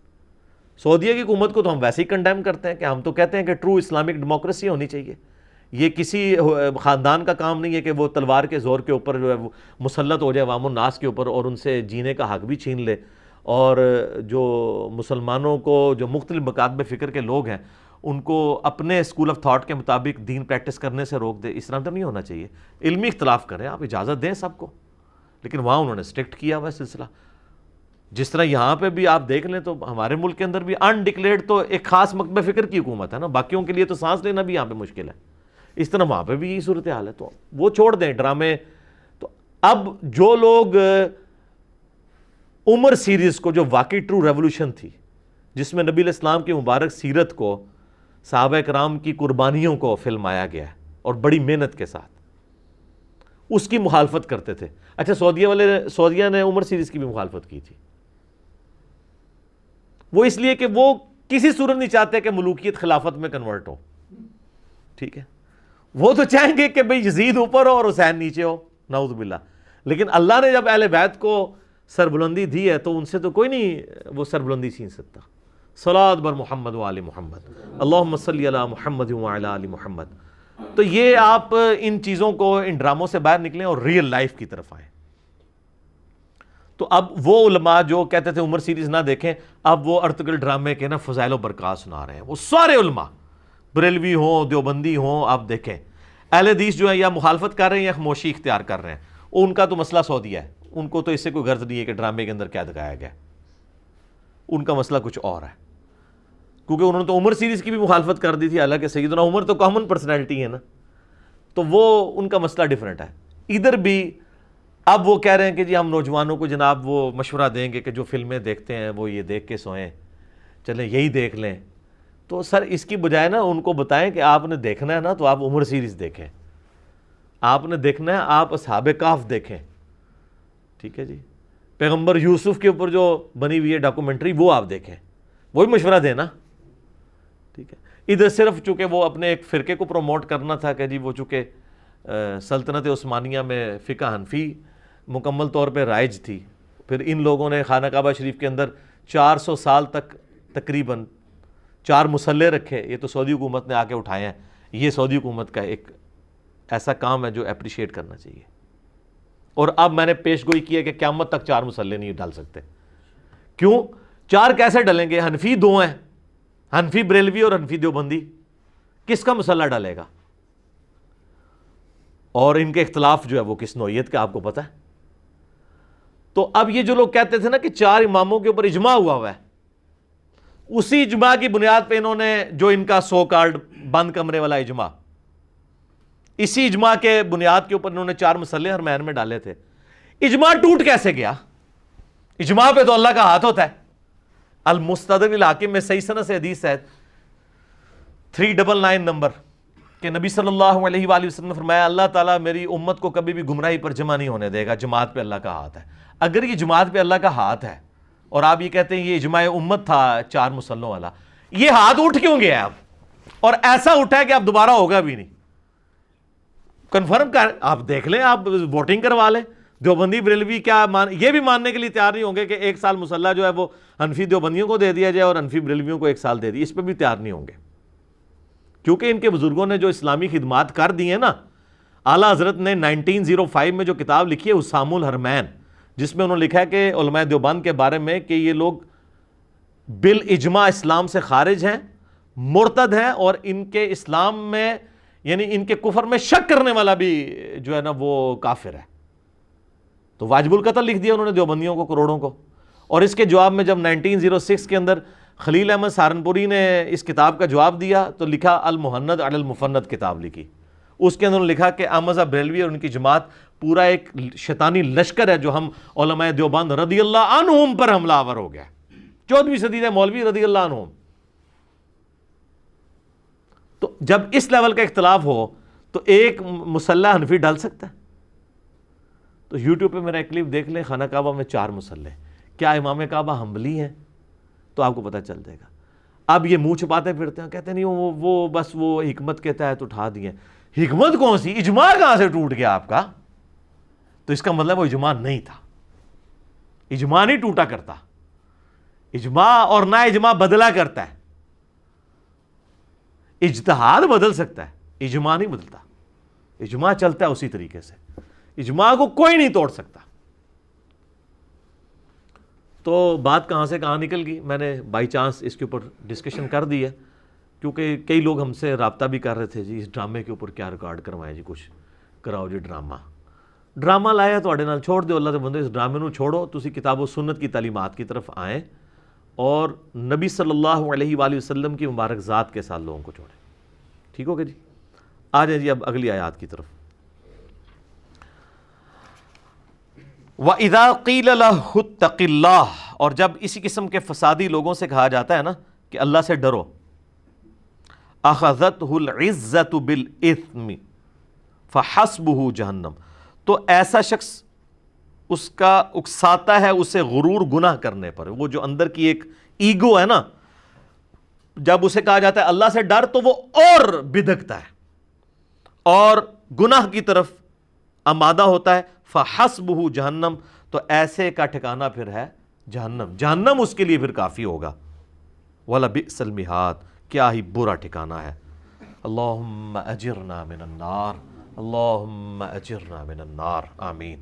S1: سعودیہ کی حکومت کو تو ہم ویسے ہی کنڈیم کرتے ہیں کہ ہم تو کہتے ہیں کہ ٹرو اسلامک ڈیموکریسی ہونی چاہیے۔ یہ کسی خاندان کا کام نہیں ہے کہ وہ تلوار کے زور کے اوپر جو ہے وہ مسلط ہو جائے عوام الناس کے اوپر اور ان سے جینے کا حق بھی چھین لے، اور جو مسلمانوں کو، جو مختلف مکاتب فکر کے لوگ ہیں، ان کو اپنے اسکول آف تھاٹ کے مطابق دین پریکٹس کرنے سے روک دے۔ اس طرح تو نہیں ہونا چاہیے۔ علمی اختلاف کریں، آپ اجازت دیں سب کو، لیکن وہاں انہوں نے اسٹرکٹ کیا ہوا ہے سلسلہ۔ جس طرح یہاں پہ بھی آپ دیکھ لیں تو ہمارے ملک کے اندر بھی انڈکلیئرڈ تو ایک خاص مکتب فکر کی حکومت ہے نا، باقیوں کے لیے تو سانس لینا بھی یہاں پہ مشکل ہے۔ اس طرح وہاں پہ بھی یہی صورتحال ہے، تو وہ چھوڑ دیں ڈرامے۔ تو اب جو لوگ عمر سیریز کو، جو واقعی ٹرو ریولوشن تھی، جس میں نبی علیہ السلام کی مبارک سیرت کو، صحابہ کرام کی قربانیوں کو فلمایا گیا ہے اور بڑی محنت کے ساتھ، اس کی مخالفت کرتے تھے۔ اچھا سعودیہ نے عمر سیریز کی بھی مخالفت کی تھی، وہ اس لیے کہ وہ کسی صورت نہیں چاہتے کہ ملوکیت خلافت میں کنورٹ ہو، ٹھیک ہے۔ وہ تو چاہیں گے کہ بھئی یزید اوپر ہو اور حسین نیچے ہو، نعوذ باللہ۔ لیکن اللہ نے جب اہل بیت کو سربلندی دی ہے تو ان سے تو کوئی نہیں وہ سربلندی چھین سکتا۔ صلوات بر محمد و آل محمد، اللہم صلی علی محمد و علی آل محمد۔ تو یہ آپ ان چیزوں کو، ان ڈراموں سے باہر نکلیں اور ریئل لائف کی طرف آئیں۔ تو اب وہ علماء جو کہتے تھے عمر سیریز نہ دیکھیں، اب وہ ارطغرل ڈرامے کے نا فضائل و برکات سنا رہے ہیں۔ وہ سارے علماء، بریلوی ہوں، دیوبندی ہوں، آپ دیکھیں اہل حدیث جو ہیں یا مخالفت کر رہے ہیں یا خاموشی اختیار کر رہے ہیں، ان کا تو مسئلہ سعودیہ ہے، ان کو تو اس سے کوئی غرض نہیں ہے کہ ڈرامے کے اندر کیا دکھایا گیا، ان کا مسئلہ کچھ اور ہے، کیونکہ انہوں نے تو عمر سیریز کی بھی مخالفت کر دی تھی، حالانکہ سیدنا عمر تو کامن پرسنالٹی ہے نا، تو وہ ان کا مسئلہ ڈیفرنٹ ہے۔ ادھر بھی اب وہ کہہ رہے ہیں کہ جی ہم نوجوانوں کو جناب وہ مشورہ دیں گے کہ جو فلمیں دیکھتے ہیں وہ یہ دیکھ کے سوئیں، چلیں یہی دیکھ لیں۔ تو سر اس کی بجائے نا ان کو بتائیں کہ آپ نے دیکھنا ہے نا تو آپ عمر سیریز دیکھیں، آپ نے دیکھنا ہے آپ اصحاب کہف دیکھیں، ٹھیک ہے جی، پیغمبر یوسف کے اوپر جو بنی ہوئی ہے ڈاکومنٹری وہ آپ دیکھیں، وہی مشورہ دینا، ٹھیک ہے۔ ادھر صرف چونکہ وہ اپنے ایک فرقے کو پروموٹ کرنا تھا کہ جی وہ چونکہ سلطنت عثمانیہ میں فقہ حنفی مکمل طور پہ رائج تھی، پھر ان لوگوں نے خانہ کعبہ شریف کے اندر 400 سال تک تقریباً 4 مصلے رکھے، یہ تو سعودی حکومت نے آ کے اٹھائے ہیں، یہ سعودی حکومت کا ایک ایسا کام ہے جو اپریشیٹ کرنا چاہیے۔ اور اب میں نے پیش گوئی کی ہے کہ قیامت تک 4 مصلے نہیں ڈال سکتے، کیوں؟ 4 کیسے ڈلیں گے؟ حنفی 2 ہیں، حنفی بریلوی اور حنفی دیوبندی، کس کا مصلہ ڈالے گا؟ اور ان کے اختلاف جو ہے وہ کس نوعیت کا آپ کو پتہ ہے۔ تو اب یہ جو لوگ کہتے تھے نا کہ 4 اماموں کے اوپر اجماع ہوا ہے، اسی اجماع کی بنیاد پہ انہوں نے جو ان کا سو کالڈ بند کمرے والا اجماع، اسی اجماع کے بنیاد کے اوپر انہوں نے 4 مصلے حرمین میں ڈالے تھے۔ اجماع ٹوٹ کیسے گیا؟ اجماع پہ تو اللہ کا ہاتھ ہوتا ہے۔ المستدرک الحاکم میں صحیح سند سے حدیث ہے 399 نمبر کہ نبی صلی اللہ علیہ وآلہ وسلم نے فرمایا اللہ تعالیٰ میری امت کو کبھی بھی گمراہی پر جمع نہیں ہونے دے گا، جماعت پہ اللہ کا ہاتھ ہے۔ اگر یہ جماعت پہ اللہ کا ہاتھ ہے اور آپ یہ کہتے ہیں یہ اجماع امت تھا 4 مصلوں والا، یہ ہاتھ اٹھ کیوں گیا اب؟ اور ایسا اٹھا ہے کہ اب دوبارہ ہوگا بھی نہیں، کنفرم کر، آپ دیکھ لیں، آپ ووٹنگ کروا لیں۔ دیوبندی بریلوی کیا یہ بھی ماننے کے لیے تیار نہیں ہوں گے کہ 1 سال مصلہ جو ہے وہ حنفی دیوبندیوں کو دے دیا جائے اور حنفی بریلویوں کو 1 سال دے دی، اس پہ بھی تیار نہیں ہوں گے، کیونکہ ان کے بزرگوں نے جو اسلامی خدمات کر دی ہیں نا۔ اعلیٰ حضرت نے 1905 میں جو کتاب لکھی ہے حسام الحرمین، جس میں انہوں نے لکھا ہے کہ علماء دیوبند کے بارے میں کہ یہ لوگ بالاجماع اسلام سے خارج ہیں، مرتد ہیں، اور ان کے اسلام میں یعنی ان کے کفر میں شک کرنے والا بھی جو ہے نا وہ کافر ہے۔ تو واجب القتل لکھ دیا انہوں نے دیوبندیوں کو، کروڑوں کو۔ اور اس کے جواب میں جب 1906 کے اندر خلیل احمد سہارنپوری نے اس کتاب کا جواب دیا تو لکھا المہند علی المفند کتاب لکھی، اس کے اندر انہوں نے لکھا کہ احمد بریلوی اور ان کی جماعت پورا ایک شیطانی لشکر ہے جو ہم علماء دیوبند رضی اللہ عنہم پر حملہ آور ہو گیا، 14ویں صدی کے مولوی رضی اللہ عنہم۔ تو جب اس لیول کا اختلاف ہو تو ایک مصلح حنفی ڈال سکتا ہے؟ تو یوٹیوب پہ میرا ایک کلپ دیکھ لیں، خانہ کعبہ میں 4 مصلے، کیا امام کعبہ حنبلی ہیں؟ تو آپ کو پتہ چل جائے گا۔ اب یہ منہ چھپاتے پھرتے ہیں، کہتے ہیں نہیں وہ بس وہ حکمت کے تحت اٹھا دیے۔ حکمت کون سی؟ اجماع کہاں سے ٹوٹ گیا آپ کا؟ تو اس کا مطلب وہ اجماع نہیں تھا، اجماع نہیں ٹوٹا کرتا، اجماع اور نہ اجماع بدلا کرتا ہے۔ اجتہاد بدل سکتا ہے، اجماع نہیں بدلتا، اجماع چلتا ہے اسی طریقے سے، اجماع کو کوئی نہیں توڑ سکتا۔ تو بات کہاں سے کہاں نکل گئی، میں نے بائی چانس اس کے اوپر ڈسکشن کر دی ہے، کیونکہ کئی لوگ ہم سے رابطہ بھی کر رہے تھے جی اس ڈرامے کے اوپر کیا ریکارڈ کروائیں جی، کچھ کراؤ جی ڈرامہ لایا تواڈے نال، چھوڑ دیو اللہ دے بندے، اس ڈرامے نو چھوڑو، تسی کتاب و سنت کی تعلیمات کی طرف آئیں اور نبی صلی اللہ علیہ وآلہ وسلم کی مبارک ذات کے ساتھ لوگوں کو چھوڑیں۔ ٹھیک ہو گیا جی؟ آ جائیں جی اب اگلی آیات کی طرف۔ وَإِذَا قِيلَ لَهُ اتَّقِ اللَّهَ، اور جب اسی قسم کے فسادی لوگوں سے کہا جاتا ہے نا کہ اللہ سے ڈرو، أَخَذَتْهُ الْعِزَّةُ بِالْإِثْمِ فَحَسْبُهُ جہنم، تو ایسا شخص اس کا اکساتا ہے اسے غرور گناہ کرنے پر، وہ جو اندر کی ایک ایگو ہے نا، جب اسے کہا جاتا ہے اللہ سے ڈر تو وہ اور بدکتا ہے اور گناہ کی طرف آمادہ ہوتا ہے۔ فحسبہ جہنم، تو ایسے کا ٹھکانہ پھر ہے جہنم، جہنم اس کے لیے پھر کافی ہوگا۔ وَلَبِئْسَ الْمِہَادُ، کیا ہی برا ٹھکانہ ہے۔ اللہم اجرنا من النار، اللہم اجرنا من النار، آمین۔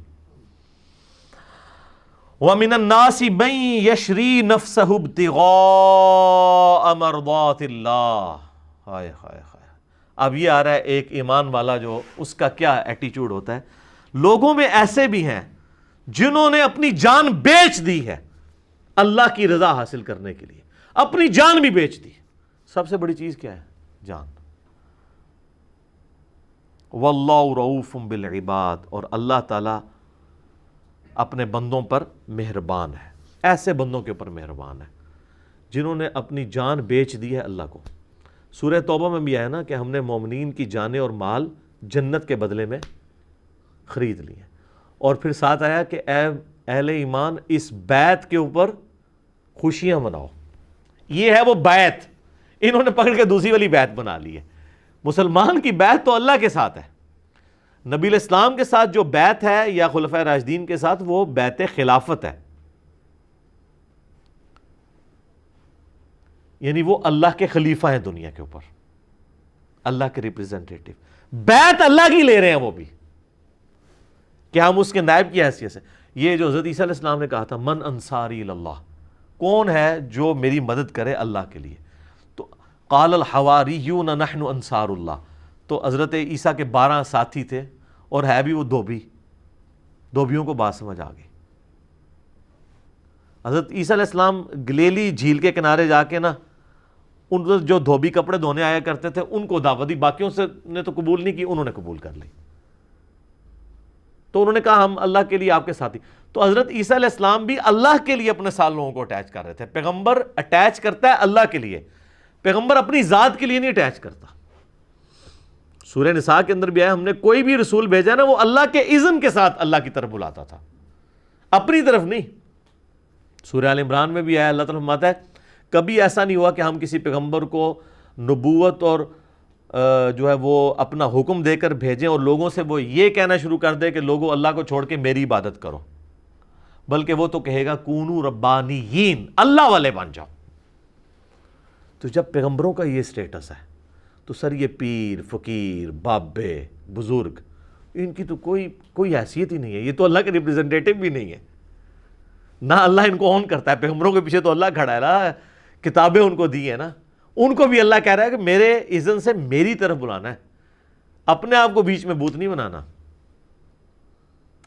S1: وَمِنَ النَّاسِ مَن يَشْرِي نَفْسَهُ ابْتِغَاءَ مَرْضَاتِ اللَّهِ، ہائے ہائے ہائے۔ اب یہ آ رہا ہے ایک ایمان والا جو اس کا کیا ایٹیچیوڈ ہوتا ہے۔ لوگوں میں ایسے بھی ہیں جنہوں نے اپنی جان بیچ دی ہے اللہ کی رضا حاصل کرنے کے لیے، اپنی جان بھی بیچ دی۔ سب سے بڑی چیز کیا ہے؟ جان۔ واللہ رؤوف بالعباد، اور اللہ تعالی اپنے بندوں پر مہربان ہے، ایسے بندوں کے اوپر مہربان ہے جنہوں نے اپنی جان بیچ دی ہے اللہ کو۔ سورہ توبہ میں بھی آیا نا کہ ہم نے مومنین کی جانیں اور مال جنت کے بدلے میں خرید لیے، اور پھر ساتھ آیا کہ اے اہل ایمان اس بیعت کے اوپر خوشیاں مناؤ۔ یہ ہے وہ بیعت، انہوں نے پکڑ کے دوسری والی بیعت بنا لی ہے۔ مسلمان کی بیعت تو اللہ کے ساتھ ہے، نبی علیہ السلام کے ساتھ جو بیعت ہے یا خلفائے راشدین کے ساتھ وہ بیعت خلافت ہے، یعنی وہ اللہ کے خلیفہ ہیں دنیا کے اوپر، اللہ کے ریپریزنٹیٹو۔ بیعت اللہ کی لے رہے ہیں وہ بھی، کہ ہم اس کے نائب کی حیثیت سے۔ یہ جو حضرت عیسیٰ علیہ السلام نے کہا تھا من انصاری اللہ، کون ہے جو میری مدد کرے اللہ کے لیے، تو قال الحواریون نحن انصار اللہ، تو حضرت عیسیٰ کے 12 ساتھی تھے اور ہے بھی وہ دھوبیوں کو بات سمجھ آ گئی۔ حضرت عیسیٰ علیہ السلام گلیلی جھیل کے کنارے جا کے نا ان جو دھوبی کپڑے دھونے آیا کرتے تھے ان کو دعوت دی، باقیوں سے نے تو قبول نہیں کی، انہوں نے قبول کر لی، تو انہوں نے کہا ہم اللہ کے لیے آپ کے ساتھی۔ تو حضرت عیسیٰ علیہ السلام بھی اللہ کے لیے اپنے ساتھ لوگوں کو اٹیچ کر رہے تھے۔ پیغمبر اٹیچ کرتا ہے اللہ کے لیے، پیغمبر اپنی ذات کے لیے نہیں اٹیچ کرتا۔ سورہ نساء کے اندر بھی آیا ہم نے کوئی بھی رسول بھیجا نا وہ اللہ کے اذن کے ساتھ اللہ کی طرف بلاتا تھا، اپنی طرف نہیں۔ سورہ آل عمران میں بھی آیا اللہ تعالیٰ فرماتا ہے کبھی ایسا نہیں ہوا کہ ہم کسی پیغمبر کو نبوت اور جو ہے وہ اپنا حکم دے کر بھیجیں اور لوگوں سے وہ یہ کہنا شروع کر دے کہ لوگوں اللہ کو چھوڑ کے میری عبادت کرو، بلکہ وہ تو کہے گا کونو ربانیین، اللہ والے بن جاؤ۔ تو جب پیغمبروں کا یہ سٹیٹس ہے تو سر یہ پیر فقیر بابے بزرگ ان کی تو کوئی حیثیت ہی نہیں ہے، یہ تو اللہ کے ریپریزنٹیٹو بھی نہیں ہے، نہ اللہ ان کو اون کرتا ہے۔ پیغمبروں کے پیچھے تو اللہ کھڑا ہے نا، کتابیں ان کو دی ہیں نا، ان کو بھی اللہ کہہ رہا ہے کہ میرے اذن سے میری طرف بلانا ہے، اپنے آپ کو بیچ میں بوت نہیں بنانا۔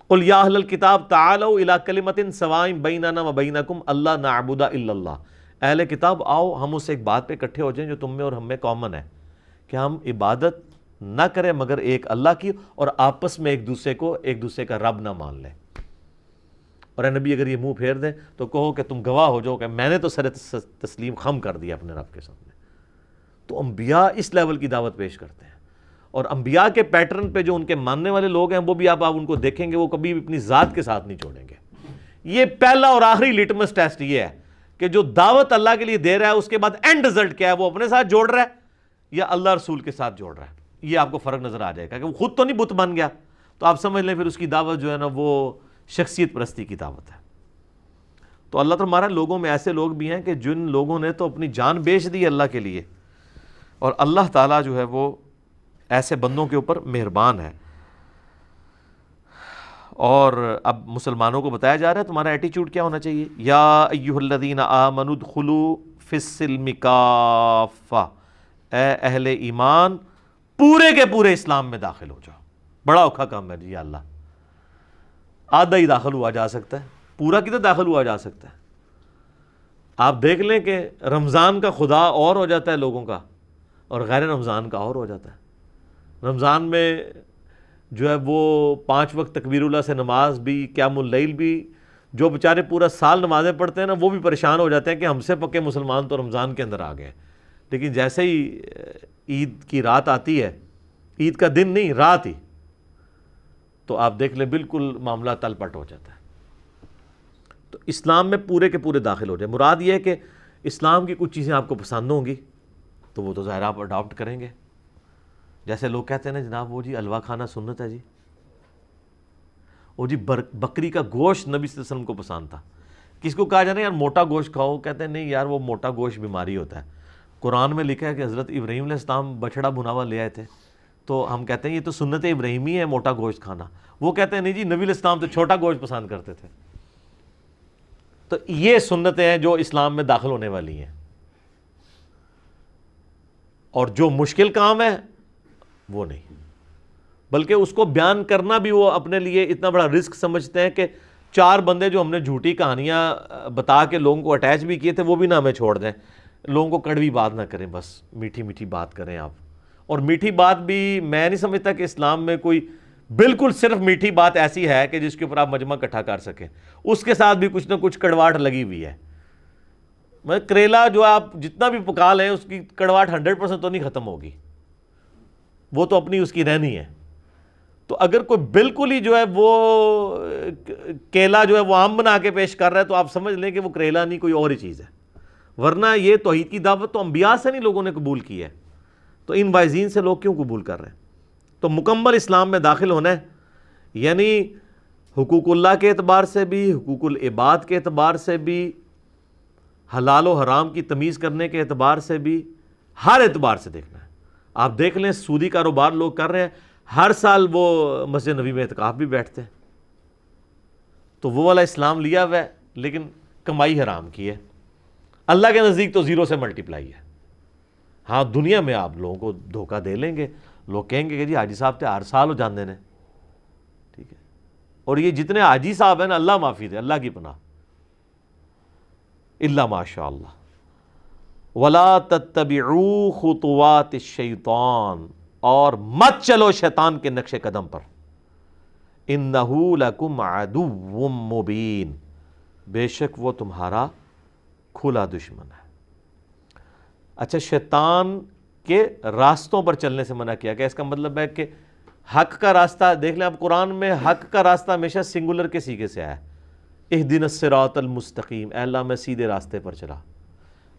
S1: قل یا اہل الکتاب تعالوا الی کلمۃ سواء بیننا وبینکم الا نعبد الا اللہ، اہل کتاب آؤ ہم اس ایک بات پہ اکٹھے ہو جائیں جو تم میں اور ہم میں کامن ہے، کہ ہم عبادت نہ کریں مگر ایک اللہ کی، اور آپس میں ایک دوسرے کا رب نہ مان لیں۔ اور اے نبی اگر یہ منہ پھیر دیں تو کہو کہ تم گواہ ہو جاؤ کہ میں نے تو سر تسلیم خم کر دیا اپنے رب کے سامنے۔ تو انبیاء اس لیول کی دعوت پیش کرتے ہیں، اور انبیاء کے پیٹرن پہ جو ان کے ماننے والے لوگ ہیں وہ بھی آپ ان کو دیکھیں گے وہ کبھی بھی اپنی ذات کے ساتھ نہیں چھوڑیں گے۔ یہ پہلا اور آخری لٹمس ٹیسٹ یہ ہے کہ جو دعوت اللہ کے لیے دے رہا ہے اس کے بعد اینڈ رزلٹ کیا ہے، وہ اپنے ساتھ جوڑ رہا ہے یا اللہ رسول کے ساتھ جوڑ رہا ہے۔ یہ آپ کو فرق نظر آ جائے گا کہ وہ خود تو نہیں بت بن گیا، تو آپ سمجھ لیں پھر اس کی دعوت جو ہے نا وہ شخصیت پرستی کی دعوت ہے۔ تو اللہ تعالیٰ ہمارا لوگوں میں ایسے لوگ بھی ہیں کہ جن لوگوں نے تو اپنی جان بیچ دی اللہ کے لیے، اور اللہ تعالیٰ جو ہے وہ ایسے بندوں کے اوپر مہربان ہے۔ اور اب مسلمانوں کو بتایا جا رہا ہے تمہارا ایٹیچیوڈ کیا ہونا چاہیے۔ یا ایھا الذین آمنوا ادخلوا فی السلم کافہ، اے اہل ایمان پورے کے پورے اسلام میں داخل ہو جاؤ۔ بڑا اوکھا کام ہے جی اللہ، آدھا ہی داخل ہوا جا سکتا ہے، پورا کدھر داخل ہوا جا سکتا ہے۔ آپ دیکھ لیں کہ رمضان کا خدا اور ہو جاتا ہے لوگوں کا، اور غیر رمضان کا اور ہو جاتا ہے۔ رمضان میں جو ہے وہ 5 وقت تکبیر اللہ سے نماز بھی، قیام اللیل بھی، جو بیچارے پورا سال نمازیں پڑھتے ہیں نا وہ بھی پریشان ہو جاتے ہیں کہ ہم سے پکے مسلمان تو رمضان کے اندر آ گئے ہیں، لیکن جیسے ہی عید کی رات آتی ہے، عید کا دن نہیں رات ہی، تو آپ دیکھ لیں بالکل معاملہ تل پٹ ہو جاتا ہے۔ تو اسلام میں پورے کے پورے داخل ہو جائے۔ مراد یہ ہے کہ اسلام کی کچھ چیزیں آپ کو پسند ہوں گی تو وہ تو ظاہر آپ اڈاپٹ کریں گے۔ جیسے لوگ کہتے ہیں نا جناب وہ جی حلوہ کھانا سنت ہے جی، وہ جی بکری کا گوشت نبی صلی اللہ علیہ وسلم کو پسند تھا، کس کو کہا جانا ہے یار موٹا گوشت کھاؤ، کہتے ہیں نہیں یار وہ موٹا گوشت بیماری ہوتا ہے۔ قرآن میں لکھا ہے کہ حضرت ابراہیم علیہ السلام بچڑا بھنا ہوا لے آئے تھے، تو ہم کہتے ہیں یہ تو سنت ابراہیمی ہے موٹا گوشت کھانا، وہ کہتے ہیں نہیں جی نبی علیہ السلام تو چھوٹا گوشت پسند کرتے تھے۔ تو یہ سنتیں ہیں جو اسلام میں داخل ہونے والی ہیں، اور جو مشکل کام ہے وہ نہیں، بلکہ اس کو بیان کرنا بھی وہ اپنے لیے اتنا بڑا رسک سمجھتے ہیں کہ 4 بندے جو ہم نے جھوٹی کہانیاں بتا کے لوگوں کو اٹیچ بھی کیے تھے وہ بھی نہ ہمیں چھوڑ دیں، لوگوں کو کڑوی بات نہ کریں، بس میٹھی میٹھی بات کریں آپ۔ اور میٹھی بات بھی میں نہیں سمجھتا کہ اسلام میں کوئی بالکل صرف میٹھی بات ایسی ہے کہ جس کے اوپر آپ مجمع اکٹھا کر سکیں، اس کے ساتھ بھی کچھ نہ کچھ کڑواہٹ لگی ہوئی ہے۔ کریلا جو آپ جتنا بھی پکا لیں اس کی کڑواہٹ 100% تو نہیں ختم ہوگی، وہ تو اپنی اس کی رہنی ہے۔ تو اگر کوئی بالکل ہی جو ہے وہ کیلا جو ہے وہ آم بنا کے پیش کر رہا ہے تو آپ سمجھ لیں کہ وہ کریلا نہیں کوئی اور ہی چیز ہے، ورنہ یہ توحید کی دعوت تو انبیاء سے نہیں لوگوں نے قبول کی ہے، تو ان وائزین سے لوگ کیوں قبول کر رہے ہیں؟ تو مکمل اسلام میں داخل ہونا ہے، یعنی حقوق اللہ کے اعتبار سے بھی، حقوق العباد کے اعتبار سے بھی، حلال و حرام کی تمیز کرنے کے اعتبار سے بھی، ہر اعتبار سے دیکھنا ہے۔ آپ دیکھ لیں سودی کاروبار لوگ کر رہے ہیں، ہر سال وہ مسجد نبی میں اعتکاف بھی بیٹھتے ہیں، تو وہ والا اسلام لیا ہوا ہے لیکن کمائی حرام کی ہے۔ اللہ کے نزدیک تو 0 سے ملٹیپلائی ہے۔ ہاں دنیا میں آپ لوگوں کو دھوکہ دے لیں گے، لوگ کہیں گے کہ جی حاجی صاحب تے ہر سال ہو جاندے نے، ٹھیک ہے، اور یہ جتنے حاجی صاحب ہیں نا اللہ معافی دے، اللہ کی پناہ، الا ماشاء اللہ۔ ولا تتبعوا خطوات الشیطان، اور مت چلو شیطان کے نقش قدم پر، انہ لکم عدو مبین، بے شک وہ تمہارا کھلا دشمن ہے۔ اچھا، شیطان کے راستوں پر چلنے سے منع کیا گیا، اس کا مطلب ہے کہ حق کا راستہ دیکھ لیں آپ، قرآن میں حق کا راستہ ہمیشہ سنگولر کے سیغے سے آیا ہے، اہدنا الصراط المستقیم، اے اللہ میں سیدھے راستے پر چلا۔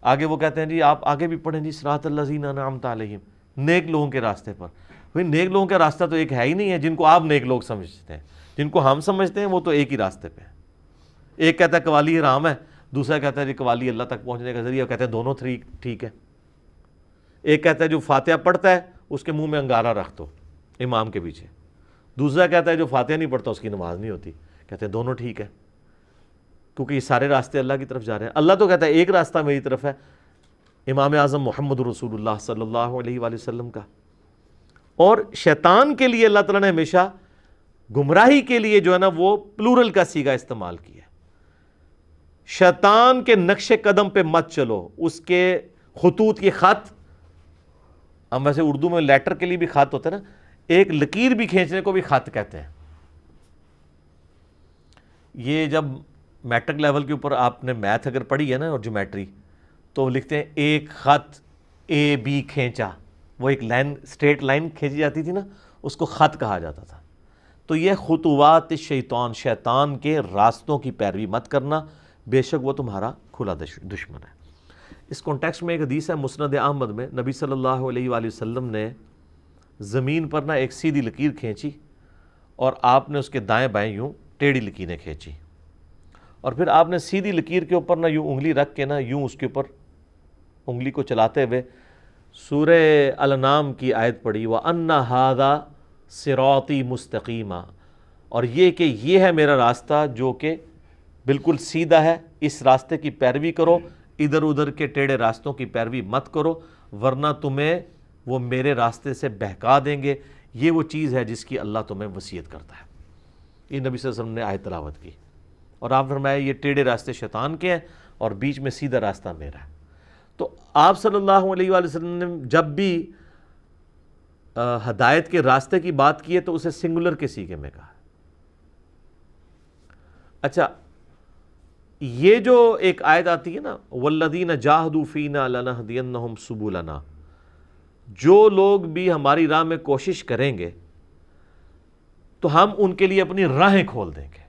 S1: آگے وہ کہتے ہیں جی آپ آگے بھی پڑھیں جی صراط الذین انعمت علیہم، نیک لوگوں کے راستے پر۔ بھئی نیک لوگوں کا راستہ تو ایک ہے ہی نہیں ہے، جن کو آپ نیک لوگ سمجھتے ہیں، جن کو ہم سمجھتے ہیں وہ تو ایک ہی راستے پہ ہیں۔ ایک کہتا ہے قوالی حرام ہے، دوسرا کہتا ہے جی قوالی اللہ تک پہنچنے کا ذریعہ، کہتے ہیں دونوں ٹھیک ہے۔ ایک کہتا ہے جو فاتحہ پڑھتا ہے اس کے منہ میں انگارہ رکھ دو امام کے پیچھے، دوسرا کہتا ہے جو فاتحہ نہیں پڑھتا اس کی نماز نہیں ہوتی، کہتے ہیں دونوں ٹھیک ہے، کیونکہ یہ سارے راستے اللہ کی طرف جا رہے ہیں۔ اللہ تو کہتا ہے ایک راستہ میری طرف ہے، امام اعظم محمد رسول اللہ صلی اللہ علیہ وآلہ وسلم کا۔ اور شیطان کے لیے اللہ تعالیٰ نے ہمیشہ گمراہی کے لیے جو ہے نا وہ پلورل کا صیغہ استعمال کیا۔ شیطان کے نقش قدم پہ مت چلو، اس کے خطوط کی خط، ہم ویسے اردو میں لیٹر کے لیے بھی خط ہوتا ہے نا، ایک لکیر بھی کھینچنے کو بھی خط کہتے ہیں۔ یہ جب میٹرک لیول کے اوپر آپ نے میتھ اگر پڑھی ہے نا اور جیومیٹری، تو لکھتے ہیں ایک خط اے بی کھینچا، وہ ایک لائن اسٹریٹ لائن کھینچی جاتی تھی نا، اس کو خط کہا جاتا تھا۔ تو یہ خطوات شیطان، شیطان کے راستوں کی پیروی مت کرنا، بے شک وہ تمہارا کھلا دشمن ہے۔ اس کانٹیکسٹ میں ایک حدیث ہے مسند احمد میں، نبی صلی اللہ علیہ وآلہ وسلم نے زمین پر نا ایک سیدھی لکیر کھینچی اور آپ نے اس کے دائیں بائیں یوں ٹیڑھی لکیریں کھینچی، اور پھر آپ نے سیدھی لکیر کے اوپر نا یوں انگلی رکھ کے نا یوں اس کے اوپر انگلی کو چلاتے ہوئے سورہ الانعام کی آیت پڑھی، وَأَنَّ هَذَا صِرَاطِي مُسْتَقِيمًا، اور یہ کہ یہ ہے میرا راستہ جو کہ بالکل سیدھا ہے، اس راستے کی پیروی کرو، ادھر ادھر کے ٹیڑھے راستوں کی پیروی مت کرو، ورنہ تمہیں وہ میرے راستے سے بہکا دیں گے۔ یہ وہ چیز ہے جس کی اللہ تمہیں وصیت کرتا ہے۔ یہ نبی صلی اللہ علیہ وسلم نے آیت تلاوت کی، اور آپ فرمایا یہ ٹیڑھے راستے شیطان کے ہیں اور بیچ میں سیدھا راستہ میرا ہے۔ تو آپ صلی اللہ علیہ وآلہ وسلم نے جب بھی ہدایت کے راستے کی بات کی ہے تو اسے سنگولر کے سیغے میں کہا۔ اچھا، یہ جو ایک آیت آتی ہے نا، والذین جاہدوا فینا لنہدینہم سبلنا، جو لوگ بھی ہماری راہ میں کوشش کریں گے تو ہم ان کے لیے اپنی راہیں کھول دیں گے۔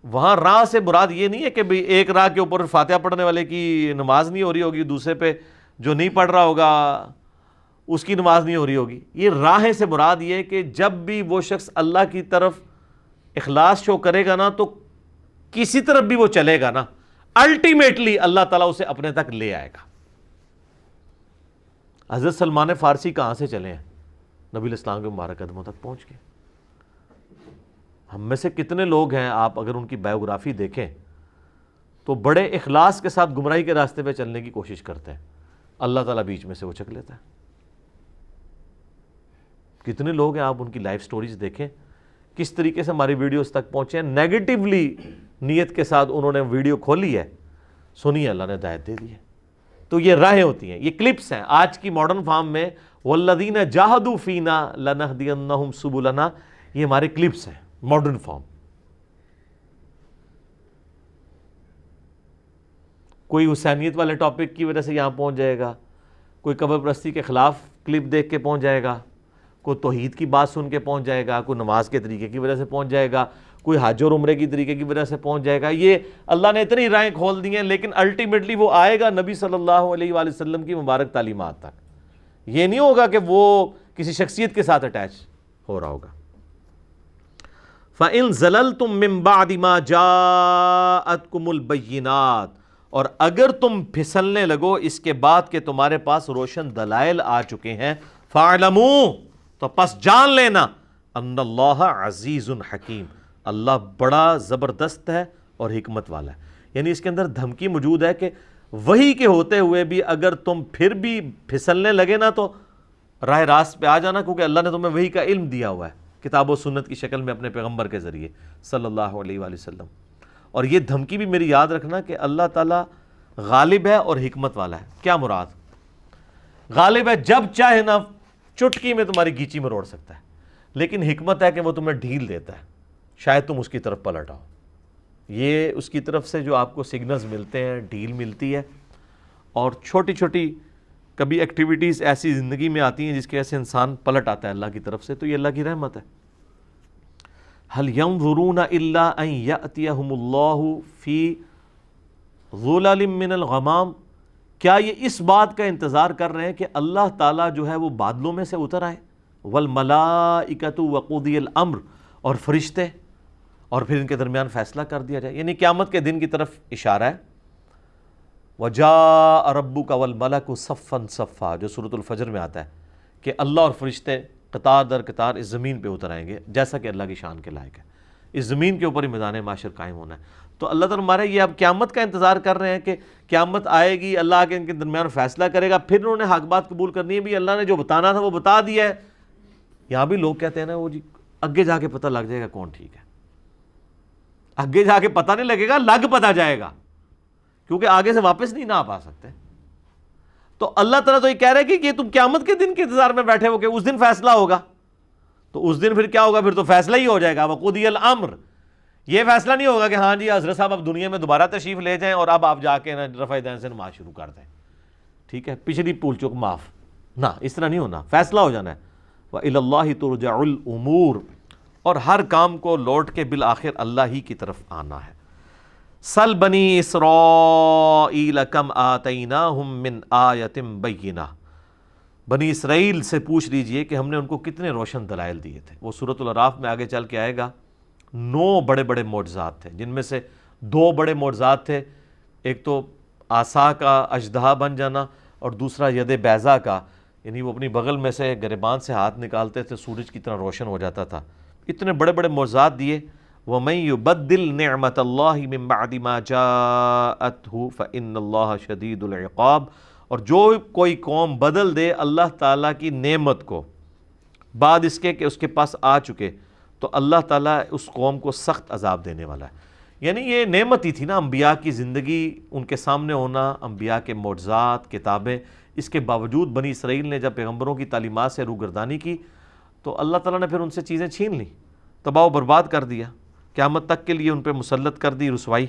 S1: وہاں راہ سے مراد یہ نہیں ہے کہ بھئی ایک راہ کے اوپر فاتحہ پڑھنے والے کی نماز نہیں ہو رہی ہوگی، دوسرے پہ جو نہیں پڑھ رہا ہوگا اس کی نماز نہیں ہو رہی ہوگی۔ یہ راہیں سے مراد یہ ہے کہ جب بھی وہ شخص اللہ کی طرف اخلاص شو کرے گا نا تو کسی طرف بھی وہ چلے گا نا، الٹیمیٹلی اللہ تعالیٰ اسے اپنے تک لے آئے گا۔ حضرت سلمان فارسی کہاں سے چلے ہیں؟ نبی الاسلام کے مبارک قدموں تک پہنچ گئے۔ ہم میں سے کتنے لوگ ہیں، آپ اگر ان کی بایوگرافی دیکھیں تو بڑے اخلاص کے ساتھ گمراہی کے راستے پہ چلنے کی کوشش کرتے ہیں، اللہ تعالیٰ بیچ میں سے وہ چک لیتا ہے۔ کتنے لوگ ہیں، آپ ان کی لائف سٹوریز دیکھیں، کس طریقے سے ہماری ویڈیوز تک پہنچے ہیں، نیگیٹیولی نیت کے ساتھ انہوں نے ویڈیو کھولی ہے، سنی، اللہ نے ہدایت دے دی ہے۔ تو یہ راہیں ہوتی ہیں، یہ کلپس ہیں آج کی ماڈرن فارم میں، والذین جاہدوا فینا لنہدینہم سبلنا، یہ ہمارے کلپس ہیں ماڈرن فارم۔ کوئی حسینیت والے ٹاپک کی وجہ سے یہاں پہنچ جائے گا، کوئی قبر پرستی کے خلاف کلپ دیکھ کے پہنچ جائے گا، کوئی توحید کی بات سن کے پہنچ جائے گا، کوئی نماز کے طریقے کی وجہ سے پہنچ جائے گا، کوئی حج اور عمرے کی طریقے کی وجہ سے پہنچ جائے گا۔ یہ اللہ نے اتنی راہیں کھول دی ہیں، لیکن الٹیمیٹلی وہ آئے گا نبی صلی اللہ علیہ وآلہ وسلم کی مبارک تعلیمات تک۔ یہ نہیں ہوگا کہ وہ کسی شخصیت کے ساتھ اٹیچ ہو رہا ہوگا۔ فَإِن زَلَلْتُم مِّن بَعْدِ مَا جَاءَتْكُمُ الْبَيِّنَاتُ، اور اگر تم پھسلنے لگو اس کے بعد کہ تمہارے پاس روشن دلائل آ چکے ہیں، فَاعْلَمُوا، تو پس جان لینا، ان اللہ عزیز حکیم، اللہ بڑا زبردست ہے اور حکمت والا ہے۔ یعنی اس کے اندر دھمکی موجود ہے کہ وحی کے ہوتے ہوئے بھی اگر تم پھر بھی پھسلنے لگے نا تو راہ راست پہ آ جانا، کیونکہ اللہ نے تمہیں وحی کا علم دیا ہوا ہے کتاب و سنت کی شکل میں اپنے پیغمبر کے ذریعے صلی اللہ علیہ وآلہ وسلم۔ اور یہ دھمکی بھی میری یاد رکھنا کہ اللہ تعالیٰ غالب ہے اور حکمت والا ہے۔ کیا مراد؟ غالب ہے، جب چاہے نا چٹکی میں تمہاری گیچی میں روڑ سکتا ہے، لیکن حکمت ہے کہ وہ تمہیں ڈھیل دیتا ہے، شاید تم اس کی طرف پلٹ آؤ۔ یہ اس کی طرف سے جو آپ کو سگنلز ملتے ہیں، ڈھیل ملتی ہے، اور چھوٹی چھوٹی کبھی ایکٹیویٹیز ایسی زندگی میں آتی ہیں جس کی وجہ سے انسان پلٹ آتا ہے اللہ کی طرف سے، تو یہ اللہ کی رحمت ہے۔ هل ينظرون الا ان ياتيهم الله في ظلل من الغمام، کیا یہ اس بات کا انتظار کر رہے ہیں کہ اللہ تعالیٰ جو ہے وہ بادلوں میں سے اتر آئے، والملائکۃ وقضی الامر، اور فرشتے، اور پھر ان کے درمیان فیصلہ کر دیا جائے، یعنی قیامت کے دن کی طرف اشارہ ہے۔ وجاء ربک والملک صفا صفا، جو سورۃ الفجر میں آتا ہے کہ اللہ اور فرشتے قطار در قطار اس زمین پہ اتر آئیں گے، جیسا کہ اللہ کی شان کے لائق ہے۔ اس زمین کے اوپر ہی میدان معاشر قائم ہونا ہے۔ تو اللہ تعالیٰ ہمارے یہ اب قیامت کا انتظار کر رہے ہیں کہ قیامت آئے گی، اللہ کے ان کے درمیان فیصلہ کرے گا، پھر انہوں نے حق بات قبول کرنی ہے، بھی اللہ نے جو بتانا تھا وہ بتا دیا ہے۔ یہاں بھی لوگ کہتے ہیں نا وہ جی آگے جا کے پتہ لگ جائے گا کون ٹھیک ہے۔ آگے جا کے پتہ نہیں لگے گا، لگ پتہ جائے گا، کیونکہ آگے سے واپس نہیں نہ آ پا سکتے۔ تو اللہ تعالیٰ تو یہ کہہ رہے ہیں کہ تم قیامت کے دن کے انتظار میں بیٹھے ہو کہ اس دن فیصلہ ہوگا، تو اس دن پھر کیا ہوگا؟ پھر تو فیصلہ ہی ہو جائے گا، وقضی الامر۔ یہ فیصلہ نہیں ہوگا کہ ہاں جی حضرت صاحب اب دنیا میں دوبارہ تشریف لے جائیں اور اب آپ جا کے رفع دین سے نماز شروع کر دیں، ٹھیک ہے، پچھلی پھول چوک معاف، نہ، اس طرح نہیں ہونا، فیصلہ ہو جانا ہے۔ وَإِلَى اللَّهِ تُرْجَعُ الْأُمُورُ، اور ہر کام کو لوٹ کے بالآخر اللہ ہی کی طرف آنا ہے۔ سل بنی اسرائیل کم آتیناہم من آیۃ بینہ، بنی اسرائیل سے پوچھ لیجئے کہ ہم نے ان کو کتنے روشن دلائل دیے تھے۔ وہ سورۃ الاعراف میں آگے چل کے آئے گا، 9 بڑے بڑے معجزات تھے، جن میں سے 2 بڑے معجزات تھے، ایک تو عصا کا اژدہا بن جانا اور دوسرا ید بیضا کا، یعنی وہ اپنی بغل میں سے گریبان سے ہاتھ نکالتے تھے، سورج کی طرح روشن ہو جاتا تھا۔ اتنے بڑے بڑے معجزات دیے۔ وَمَن يُبَدِّلْ نِعْمَةَ اللَّهِ مِن بَعْدِ مَا جَاءَتْهُ فَإِنَّ اللَّهَ شَدِيدُ الْعِقَابِ، اور جو کوئی قوم بدل دے اللہ تعالیٰ کی نعمت کو بعد اس کے کہ اس کے پاس آ چکے، تو اللہ تعالیٰ اس قوم کو سخت عذاب دینے والا ہے۔ یعنی یہ نعمت ہی تھی نا، انبیاء کی زندگی، ان کے سامنے ہونا، انبیاء کے معجزات، کتابیں، اس کے باوجود بنی اسرائیل نے جب پیغمبروں کی تعلیمات سے روگردانی کی تو اللہ تعالیٰ نے پھر ان سے چیزیں چھین لیں، تباہ و برباد کر دیا، قیامت تک کے لیے ان پہ مسلط کر دی رسوائی۔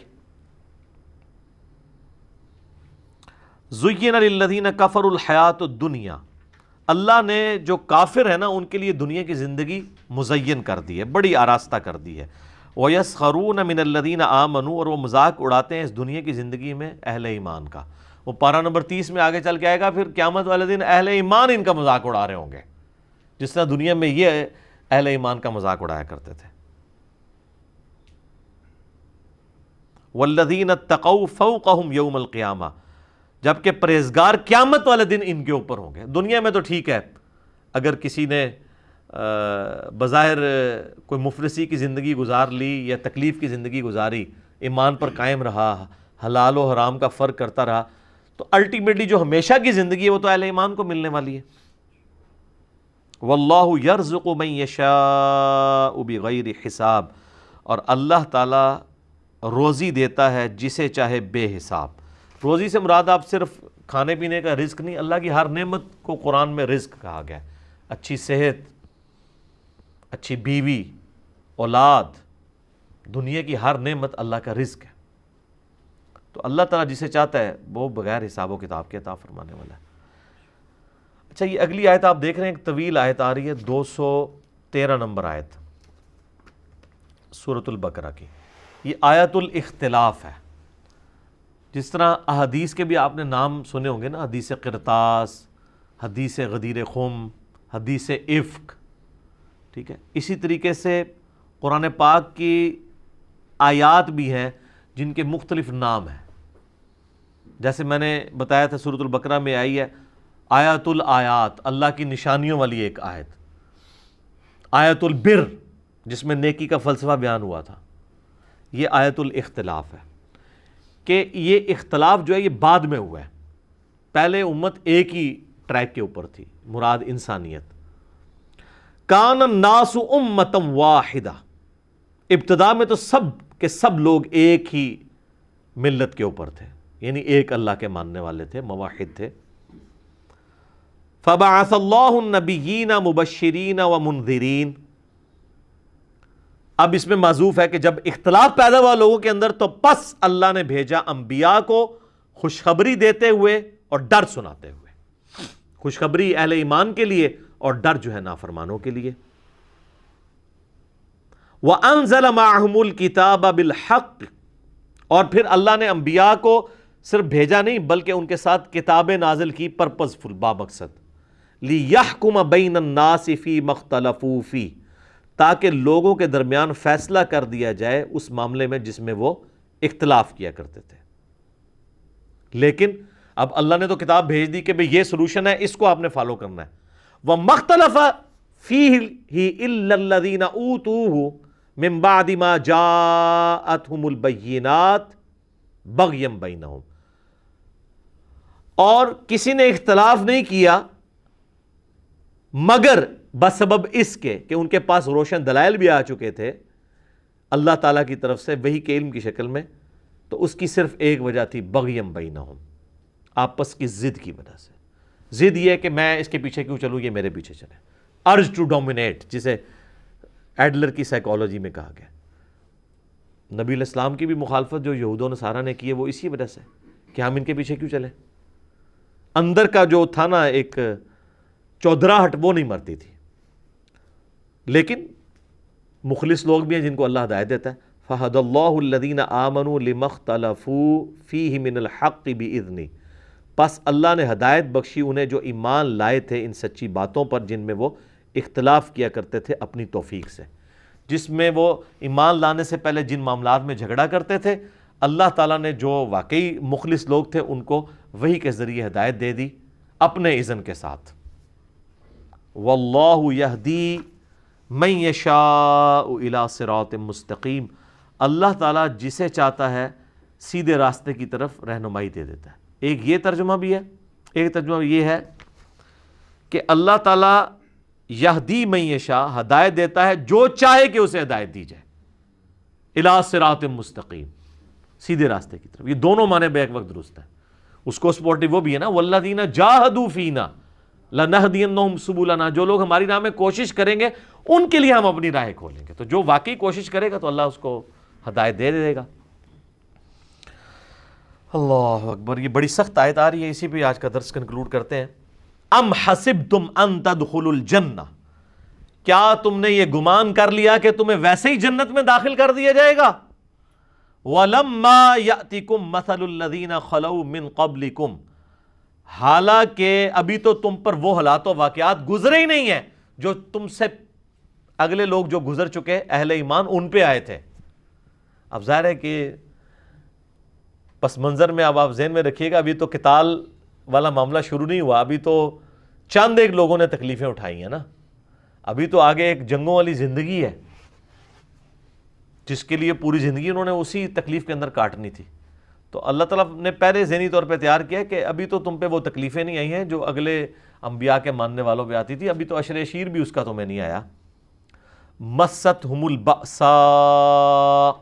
S1: زُيِّنَ لِلَّذِينَ كَفَرُوا الْحَيَاةُ الدُّنْيَا، اللہ نے جو کافر ہے نا ان کے لیے دنیا کی زندگی مزین کر دی ہے، بڑی آراستہ کر دی ہے۔ وَيَسْخَرُونَ مِنَ الَّذِينَ آمَنُوا، اور وہ مذاق اڑاتے ہیں اس دنیا کی زندگی میں اہل ایمان کا۔ وہ پارہ نمبر 30 میں آگے چل کے آئے گا، پھر قیامت والے دن اہل ایمان ان کا مذاق اڑا رہے ہوں گے، جس طرح دنیا میں یہ اہل ایمان کا مذاق اڑایا کرتے تھے۔ والذین اتقوا فوقہم یوم القیامہ، جبکہ پرہیزگار قیامت والے دن ان کے اوپر ہوں گے۔ دنیا میں تو ٹھیک ہے، اگر کسی نے بظاہر کوئی مفلسی کی زندگی گزار لی یا تکلیف کی زندگی گزاری، ایمان پر قائم رہا، حلال و حرام کا فرق کرتا رہا، تو الٹیمیٹلی جو ہمیشہ کی زندگی ہے وہ تو اہل ایمان کو ملنے والی ہے۔ واللہ یرزق من یشاء بغیر حساب، اور اللہ تعالیٰ روزی دیتا ہے جسے چاہے بے حساب۔ روزی سے مراد آپ صرف کھانے پینے کا رزق نہیں، اللہ کی ہر نعمت کو قرآن میں رزق کہا گیا ہے۔ اچھی صحت، اچھی بیوی، اولاد، دنیا کی ہر نعمت اللہ کا رزق ہے۔ تو اللہ تعالیٰ جسے چاہتا ہے وہ بغیر حساب و کتاب کے عطا فرمانے والا ہے۔ اچھا، یہ اگلی آیت آپ دیکھ رہے ہیں، ایک طویل آیت آ رہی ہے، 213 نمبر آیت سورۃ البقرہ کی۔ یہ آیت الاختلاف ہے۔ جس طرح احادیث کے بھی آپ نے نام سنے ہوں گے نا، حدیث قرطاس، حدیث غدیر خم، حدیث افک، ٹھیک ہے، اسی طریقے سے قرآن پاک کی آیات بھی ہیں جن کے مختلف نام ہیں۔ جیسے میں نے بتایا تھا سورۃ البقرہ میں آئی ہے آیت الآیات، اللہ کی نشانیوں والی ایک آیت، آیت البر جس میں نیکی کا فلسفہ بیان ہوا تھا، یہ آیت الاختلاف ہے کہ یہ اختلاف جو ہے یہ بعد میں ہوا ہے، پہلے امت ایک ہی ٹریک کے اوپر تھی، مراد انسانیت۔ کان الناس امۃ واحدہ، ابتدا میں تو سب کے سب لوگ ایک ہی ملت کے اوپر تھے، یعنی ایک اللہ کے ماننے والے تھے، موحد تھے۔ فبعث اللہ النبیین مبشرین ومنذرین، اب اس میں معذوف ہے کہ جب اختلاف پیدا ہوا لوگوں کے اندر تو پس اللہ نے بھیجا انبیاء کو خوشخبری دیتے ہوئے اور ڈر سناتے ہوئے، خوشخبری اہل ایمان کے لیے اور ڈر جو ہے نافرمانوں کے لیے۔ وَأَنزَلَ مَعَهُمُ الْكِتَابَ بِالْحَقِّ، اور پھر اللہ نے انبیاء کو صرف بھیجا نہیں بلکہ ان کے ساتھ کتابیں نازل کی پرپزفل، بامقصد، لِيَحْكُمَ بَيْنَ النَّاسِ فِي مَا اخْتَلَفُوا فِيهِ، تاکہ لوگوں کے درمیان فیصلہ کر دیا جائے اس معاملے میں جس میں وہ اختلاف کیا کرتے تھے۔ لیکن اب اللہ نے تو کتاب بھیج دی کہ بھئی یہ سلوشن ہے، اس کو آپ نے فالو کرنا ہے۔ وَمَا اخْتَلَفَ فِيهِ إِلَّا الَّذِينَ أُوتُوهُ مِن بَعْدِ مَا جَاءَتْهُمُ الْبَيِّنَاتُ بَغْيًا بَيْنَهُمْ، اور کسی نے اختلاف نہیں کیا مگر بسبب اس کے کہ ان کے پاس روشن دلائل بھی آ چکے تھے اللہ تعالیٰ کی طرف سے وحی کے علم کی شکل میں، تو اس کی صرف ایک وجہ تھی، بغیم بینہم، آپس کی ضد کی وجہ سے۔ ضد یہ ہے کہ میں اس کے پیچھے کیوں چلوں، یہ میرے پیچھے چلے، ارج ٹو ڈومینیٹ، جسے ایڈلر کی سائیکالوجی میں کہا گیا۔ نبی علیہ السلام کی بھی مخالفت جو یہود و نصارہ نے کی ہے وہ اسی وجہ سے کہ ہم ان کے پیچھے کیوں چلیں۔ اندر کا جو تھا نا ایک چودراہٹ، وہ نہیں مرتی تھی، لیکن مخلص لوگ بھی ہیں جن کو اللہ ہدایت دیتا ہے۔ فَهَدَى اللَّهُ الَّذِينَ آمَنُوا لِمَا اخْتَلَفُوا فِيهِ مِنَ الْحَقِّ بِإِذْنِهِ، پس اللہ نے ہدایت بخشی انہیں جو ایمان لائے تھے ان سچی باتوں پر جن میں وہ اختلاف کیا کرتے تھے اپنی توفیق سے، جس میں وہ ایمان لانے سے پہلے جن معاملات میں جھگڑا کرتے تھے، اللہ تعالیٰ نے جو واقعی مخلص لوگ تھے ان کو وحی کے ذریعے ہدایت دے دی اپنے اذن کے ساتھ۔ واللہ یہدی من یشاء الی صراط مستقیم، اللہ تعالیٰ جسے چاہتا ہے سیدھے راستے کی طرف رہنمائی دے دیتا ہے۔ ایک یہ ترجمہ بھی ہے، ایک ترجمہ یہ ہے کہ اللہ تعالیٰ یہدی من یشاء، ہدایت دیتا ہے جو چاہے کہ اسے ہدایت دی جائے، الی صراط مستقیم، سیدھے راستے کی طرف۔ یہ دونوں معنی بیک وقت درست ہے۔ اس کو سپورٹیو وہ بھی ہے نا، والذین جاہدوا فینا لنہدینہم سبلنا، جو لوگ ہماری راہ میں کوشش کریں گے ان کے لیے ہم اپنی راہیں کھولیں گے۔ تو جو واقعی کوشش کرے گا تو اللہ اس کو ہدایت دے دے گا۔ اللہ اکبر، یہ بڑی سخت آیت آ رہی ہے، اسی پہ آج کا درس کنکلوڈ کرتے ہیں۔ ام حسبتم ان تدخلوا الجنہ، کیا تم نے یہ گمان کر لیا کہ تمہیں ویسے ہی جنت میں داخل کر دیا جائے گا؟ وَلَمَّا يَأْتِكُمْ مَثَلُ الَّذِينَ خَلَوْا مِن قَبْلِكُمْ، حالانکہ ابھی تو تم پر وہ حالات و واقعات گزرے ہی نہیں ہیں جو تم سے اگلے لوگ جو گزر چکے اہل ایمان ان پہ آئے تھے۔ اب ظاہر ہے کہ پس منظر میں اب آپ ذہن میں رکھیے گا، ابھی تو قتال والا معاملہ شروع نہیں ہوا، ابھی تو چند ایک لوگوں نے تکلیفیں اٹھائی ہیں نا، ابھی تو آگے ایک جنگوں والی زندگی ہے جس کے لیے پوری زندگی انہوں نے اسی تکلیف کے اندر کاٹنی تھی. تو اللہ تعالیٰ نے پہلے ذہنی طور پہ تیار کیا کہ ابھی تو تم پہ وہ تکلیفیں نہیں آئی ہیں جو اگلے انبیاء کے ماننے والوں پہ آتی تھی، ابھی تو عشر عشیر بھی اس کا تمہیں نہیں آیا. مستہم البأساء،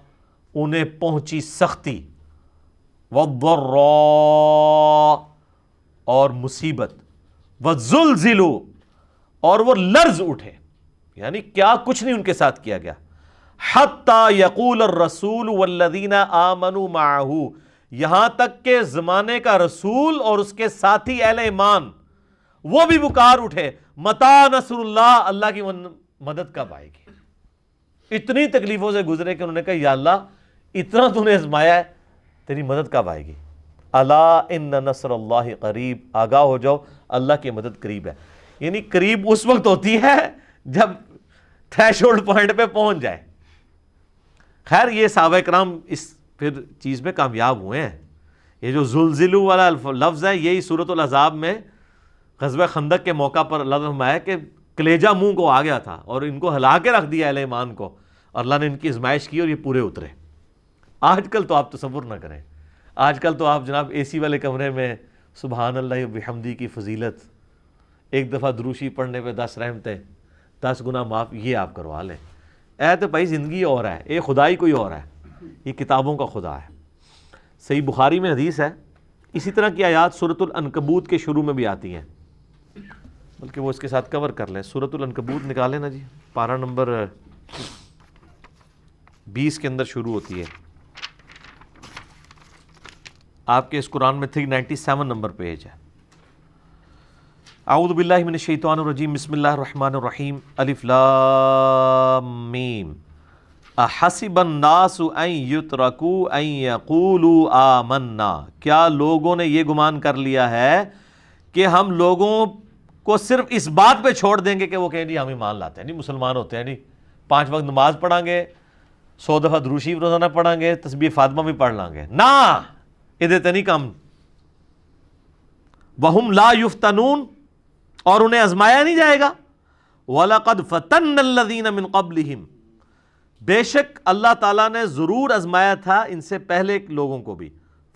S1: انہیں پہنچی سختی، والضراء، اور مصیبت، والزلزلوا، اور وہ لرز اٹھے، یعنی کیا کچھ نہیں ان کے ساتھ کیا گیا. حتی یقول الرسول والذین آمنوا معہ، یہاں تک کہ زمانے کا رسول اور اس کے ساتھی اہل ایمان وہ بھی پکار اٹھے، متی نصر اللہ، اللہ کی مدد کب آئے گی. اتنی تکلیفوں سے گزرے کہ انہوں نے کہا یا اللہ اتنا تو نے آزمایا ہے، تیری مدد کب آئے گی. الا ان نصر اللہ قریب، آگاہ ہو جاؤ اللہ کی مدد قریب ہے. یعنی قریب اس وقت ہوتی ہے جب تھریش ہولڈ پوائنٹ پہ پہنچ جائے. خیر یہ صحابہ کرام اس پھر چیز میں کامیاب ہوئے ہیں. یہ جو زلزلو والا لفظ ہے یہی سورۃ الاحزاب میں غزوہ خندق کے موقع پر اللہ نے فرمایا کہ کلیجہ منہ کو آ گیا تھا اور ان کو ہلا کے رکھ دیا اہل ایمان کو، اور اللہ نے ان کی آزمائش کی اور یہ پورے اترے. آج کل تو آپ تصور نہ کریں، آج کل تو آپ جناب اے سی والے کمرے میں سبحان اللہ و بحمدی کی فضیلت، ایک دفعہ دروشی پڑھنے پہ 10 رحمتیں، 10 گناہ معاف، یہ آپ کروا لیں. تو بھائی زندگی اور ہے، یہ خدا ہی کوئی اور ہے، یہ کتابوں کا خدا ہے. صحیح بخاری میں حدیث ہے، اسی طرح کی آیات سورۃ العنکبوت کے شروع میں بھی آتی ہیں، بلکہ وہ اس کے ساتھ کور کر لیں. سورۃ العنکبوت نکالیں نا جی، پارہ نمبر 20 کے اندر شروع ہوتی ہے. آپ کے اس قرآن میں 397 نمبر پیج ہے. اعوذ باللہ من الشیطان الرجیم، بسم اللہ الرحمن الرحیم. الف لام میم. احسب الناس ان یترکوا ان یقولوا آمنا، کیا لوگوں نے یہ گمان کر لیا ہے کہ ہم لوگوں کو صرف اس بات پہ چھوڑ دیں گے کہ وہ کہیں جی ہم ایمان لاتے ہیں، نہیں مسلمان ہوتے ہیں، نہیں 5 وقت نماز پڑھیں گے، 100 دفعہ درود شریف روزانہ پڑھیں گے، تسبیح فاطمہ بھی پڑھ لیں گے. نہ ادھر تے نہیں کم. وہم لا یفتنون، اور انہیں آزمایا نہیں جائے گا. وَلَقَدْ فَتَنَّ الَّذِينَ مِن قَبْلِهِمْ، بے شک اللہ تعالیٰ نے ضرور آزمایا تھا ان سے پہلے لوگوں کو بھی.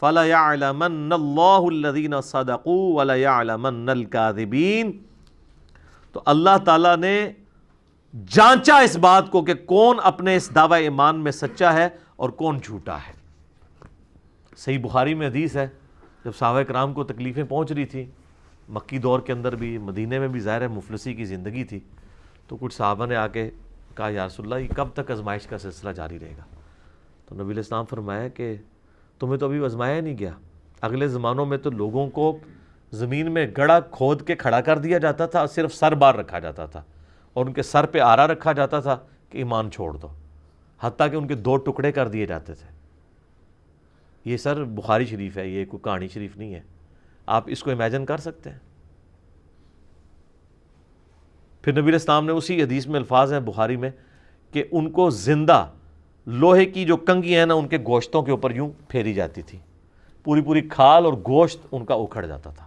S1: فَلَيَعْلَمَنَّ اللَّهُ الَّذِينَ صَدَقُوا وَلَيَعْلَمَنَّ الْكَاذِبِينَ، تو اللہ تعالیٰ نے جانچا اس بات کو کہ کون اپنے اس دعوی ایمان میں سچا ہے اور کون جھوٹا ہے. صحیح بخاری میں حدیث ہے، جب صحابہ کرام کو تکلیفیں پہنچ رہی تھی مکی دور کے اندر بھی، مدینے میں بھی ظاہر ہے مفلسی کی زندگی تھی، تو کچھ صحابہ نے آ کے کہا یا رسول اللہ یہ کب تک آزمائش کا سلسلہ جاری رہے گا. تو نبی علیہ السلام فرمایا کہ تمہیں تو ابھی آزمایا نہیں گیا. اگلے زمانوں میں تو لوگوں کو زمین میں گڑھا کھود کے کھڑا کر دیا جاتا تھا، صرف سر بار رکھا جاتا تھا اور ان کے سر پہ آرا رکھا جاتا تھا کہ ایمان چھوڑ دو، حتیٰ کہ ان کے 2 ٹکڑے کر دیے جاتے تھے. یہ سر بخاری شریف ہے، یہ کوئی کہانی شریف نہیں ہے. آپ اس کو امیجن کر سکتے ہیں. پھر نبی علیہ السلام نے اسی حدیث میں الفاظ ہیں بخاری میں کہ ان کو زندہ لوہے کی جو کنگھی ہیں نا ان کے گوشتوں کے اوپر یوں پھیری جاتی تھی، پوری پوری کھال اور گوشت ان کا اکھڑ جاتا تھا.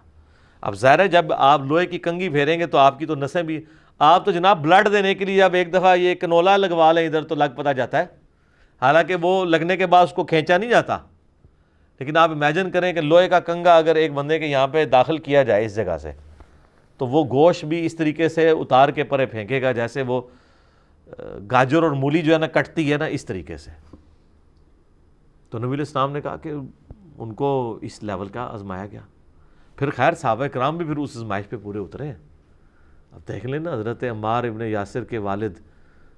S1: اب ظاہر ہے جب آپ لوہے کی کنگھی پھیریں گے تو آپ کی تو نسیں بھی، آپ تو جناب بلڈ دینے کے لیے جب ایک دفعہ یہ کنولا لگوا لیں ادھر تو لگ پتہ جاتا ہے، حالانکہ وہ لگنے کے بعد اس کو کھینچا نہیں جاتا. لیکن آپ امیجن کریں کہ لوہے کا کنگا اگر ایک بندے کے یہاں پہ داخل کیا جائے اس جگہ سے، تو وہ گوشت بھی اس طریقے سے اتار کے پرے پھینکے گا جیسے وہ گاجر اور مولی جو ہے نا کٹتی ہے نا اس طریقے سے. تو نبی علیہ السلام نے کہا کہ ان کو اس لیول کا آزمایا گیا. پھر خیر صحابہ کرام بھی پھر اس آزمائش پہ پورے اترے ہیں. اب دیکھ لیں نا حضرت عمار ابن یاسر کے والد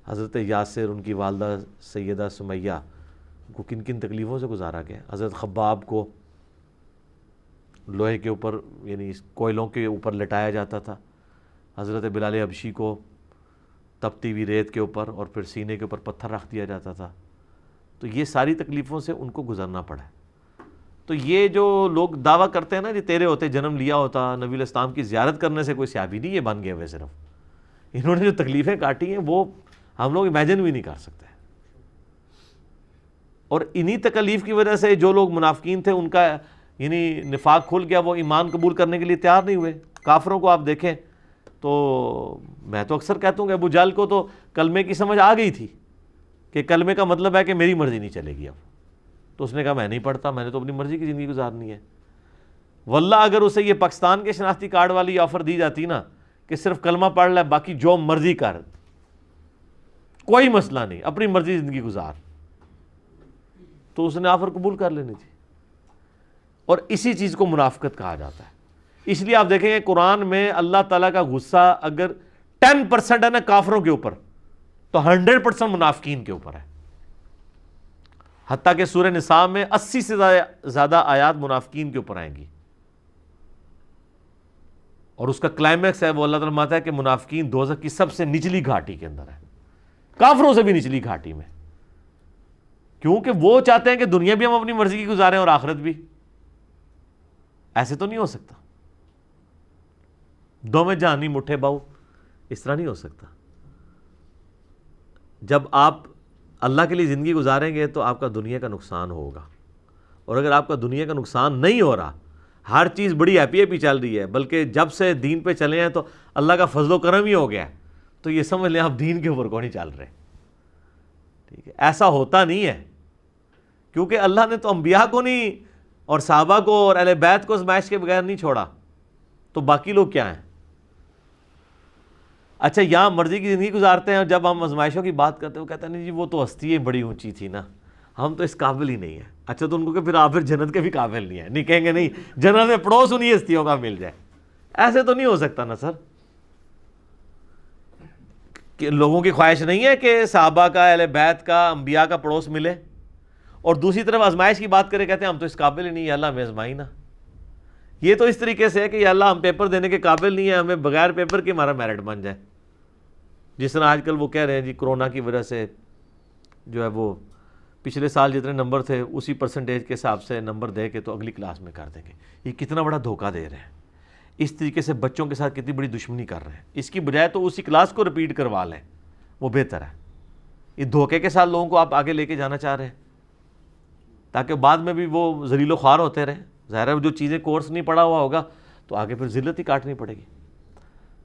S1: حضرت یاسر، ان کی والدہ سیدہ سمیہ کو کن کن تکلیفوں سے گزارا گیا. حضرت خباب کو لوہے کے اوپر یعنی کوئلوں کے اوپر لٹایا جاتا تھا، حضرت بلال حبشی کو تپتی ہوئی ریت کے اوپر اور پھر سینے کے اوپر پتھر رکھ دیا جاتا تھا. تو یہ ساری تکلیفوں سے ان کو گزرنا پڑا. تو یہ جو لوگ دعویٰ کرتے ہیں نا جی تیرے ہوتے جنم لیا ہوتا، نبی علیہ السلام کی زیارت کرنے سے کوئی صحابی نہیں یہ بن گئے ہوئے، صرف انہوں نے جو تکلیفیں کاٹی ہیں وہ ہم لوگ امیجن بھی نہیں کر سکتے. اور انہی تکالیف کی وجہ سے جو لوگ منافقین تھے ان کا یعنی نفاق کھل گیا، وہ ایمان قبول کرنے کے لیے تیار نہیں ہوئے۔ کافروں کو آپ دیکھیں تو میں تو اکثر کہتا ہوں کہ ابو جہل کو تو کلمے کی سمجھ آ گئی تھی کہ کلمے کا مطلب ہے کہ میری مرضی نہیں چلے گی اب، تو اس نے کہا میں نہیں پڑھتا، میں نے تو اپنی مرضی کی زندگی گزارنی ہے۔ واللہ اگر اسے یہ پاکستان کے شناختی کارڈ والی آفر دی جاتی نا کہ صرف کلمہ پڑھ لے، باقی جو مرضی کر، کوئی مسئلہ نہیں، اپنی مرضی زندگی گزار، تو اس نے آفر قبول کر لینی تھی۔ اور اسی چیز کو منافقت کہا جاتا ہے۔ اس لیے آپ دیکھیں گے قرآن میں اللہ تعالیٰ کا غصہ اگر 10% ہے نا کافروں کے اوپر، تو 100% منافقین کے اوپر ہے۔ حتیٰ کہ سورہ نساء میں 80 سے زیادہ آیات منافقین کے اوپر آئیں گی، اور اس کا کلائمیکس ہے وہ اللہ تعالیٰ فرماتا ہے کہ منافقین دوزخ کی سب سے نچلی گھاٹی کے اندر ہے، کافروں سے بھی نچلی گھاٹی میں، کیونکہ وہ چاہتے ہیں کہ دنیا بھی ہم اپنی مرضی کی گزاریں اور آخرت بھی۔ ایسے تو نہیں ہو سکتا، دو میں جہانی مٹھے باؤ، اس طرح نہیں ہو سکتا۔ جب آپ اللہ کے لیے زندگی گزاریں گے تو آپ کا دنیا کا نقصان ہوگا، اور اگر آپ کا دنیا کا نقصان نہیں ہو رہا، ہر چیز بڑی ہیپی ہیپی چل رہی ہے، بلکہ جب سے دین پہ چلے ہیں تو اللہ کا فضل و کرم ہی ہو گیا ہے، تو یہ سمجھ لیں آپ دین کے اوپر کو نہیں چل رہے۔ ٹھیک ہے، ایسا ہوتا نہیں ہے، کیونکہ اللہ نے تو انبیاء کو نہیں اور صحابہ کو اور اہل بیت کو آزمائش کے بغیر نہیں چھوڑا، تو باقی لوگ کیا ہیں؟ اچھا یہاں مرضی کی زندگی گزارتے ہیں، اور جب ہم آزمائشوں کی بات کرتے ہیں وہ کہتے ہیں نہیں جی وہ تو ہستی بڑی اونچی تھی نا، ہم تو اس قابل ہی نہیں ہیں۔ اچھا تو ان کو کہ پھر آپ پھر جنت کے بھی قابل نہیں ہیں، نہیں کہیں گے نہیں جنت میں پڑوس انہی ہستیوں کا مل جائے، ایسے تو نہیں ہو سکتا نا سر۔ کہ لوگوں کی خواہش نہیں ہے کہ صحابہ کا، اہل بیت کا، انبیاء کا پڑوس ملے، اور دوسری طرف آزمائش کی بات کرے کہتے ہیں ہم تو اس قابل ہی نہیں، یا اللہ ہمیں آزمائی نا۔ یہ تو اس طریقے سے ہے کہ یا اللہ ہم پیپر دینے کے قابل نہیں ہیں، ہمیں بغیر پیپر کے ہمارا میرٹ بن جائے۔ جس طرح آج کل وہ کہہ رہے ہیں جی کرونا کی وجہ سے جو ہے وہ پچھلے سال جتنے نمبر تھے اسی پرسنٹیج کے حساب سے نمبر دے کے تو اگلی کلاس میں کر دیں گے۔ یہ کتنا بڑا دھوکہ دے رہے ہیں، اس طریقے سے بچوں کے ساتھ کتنی بڑی دشمنی کر رہے ہیں۔ اس کی بجائے تو اسی کلاس کو رپیٹ کروا لیں، وہ بہتر ہے۔ یہ دھوکے کے ساتھ لوگوں کو آپ آگے لے کے جانا چاہ رہے ہیں تاکہ بعد میں بھی وہ ذلیل و خوار ہوتے رہیں۔ ظاہر ہے جو چیزیں کورس نہیں پڑھا ہوا ہوگا تو آگے پھر ذلت ہی کاٹنی پڑے گی۔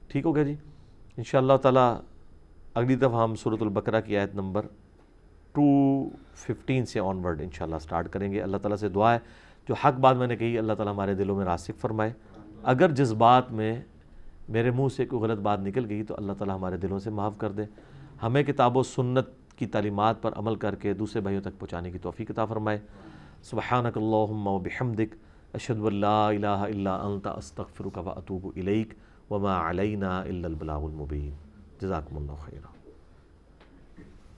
S1: ٹھیک ہو گیا جی، انشاءاللہ تعالیٰ اگلی دفعہ ہم سورۃ البقرہ کی آیت نمبر 215 سے آن ورڈ انشاءاللہ سٹارٹ کریں گے۔ اللہ تعالیٰ سے دعا ہے جو حق بات میں نے کہی اللہ تعالیٰ ہمارے دلوں میں راسخ فرمائے، اگر جس بات میں میرے منہ سے کوئی غلط بات نکل گئی تو اللہ تعالیٰ ہمارے دلوں سے معاف کر دے، ہمیں کتاب و سنت کی تعلیمات پر عمل کر کے دوسرے بھائیوں تک پہنچانے کی توفیق عطا فرمائے۔ سبحانک اللہم و بحمدک، اشہد ان لا الہ الا انت، استغفرک و اتوب الیک، وما علینا الا البلاغ المبین۔ جزاکم اللہ خیرا۔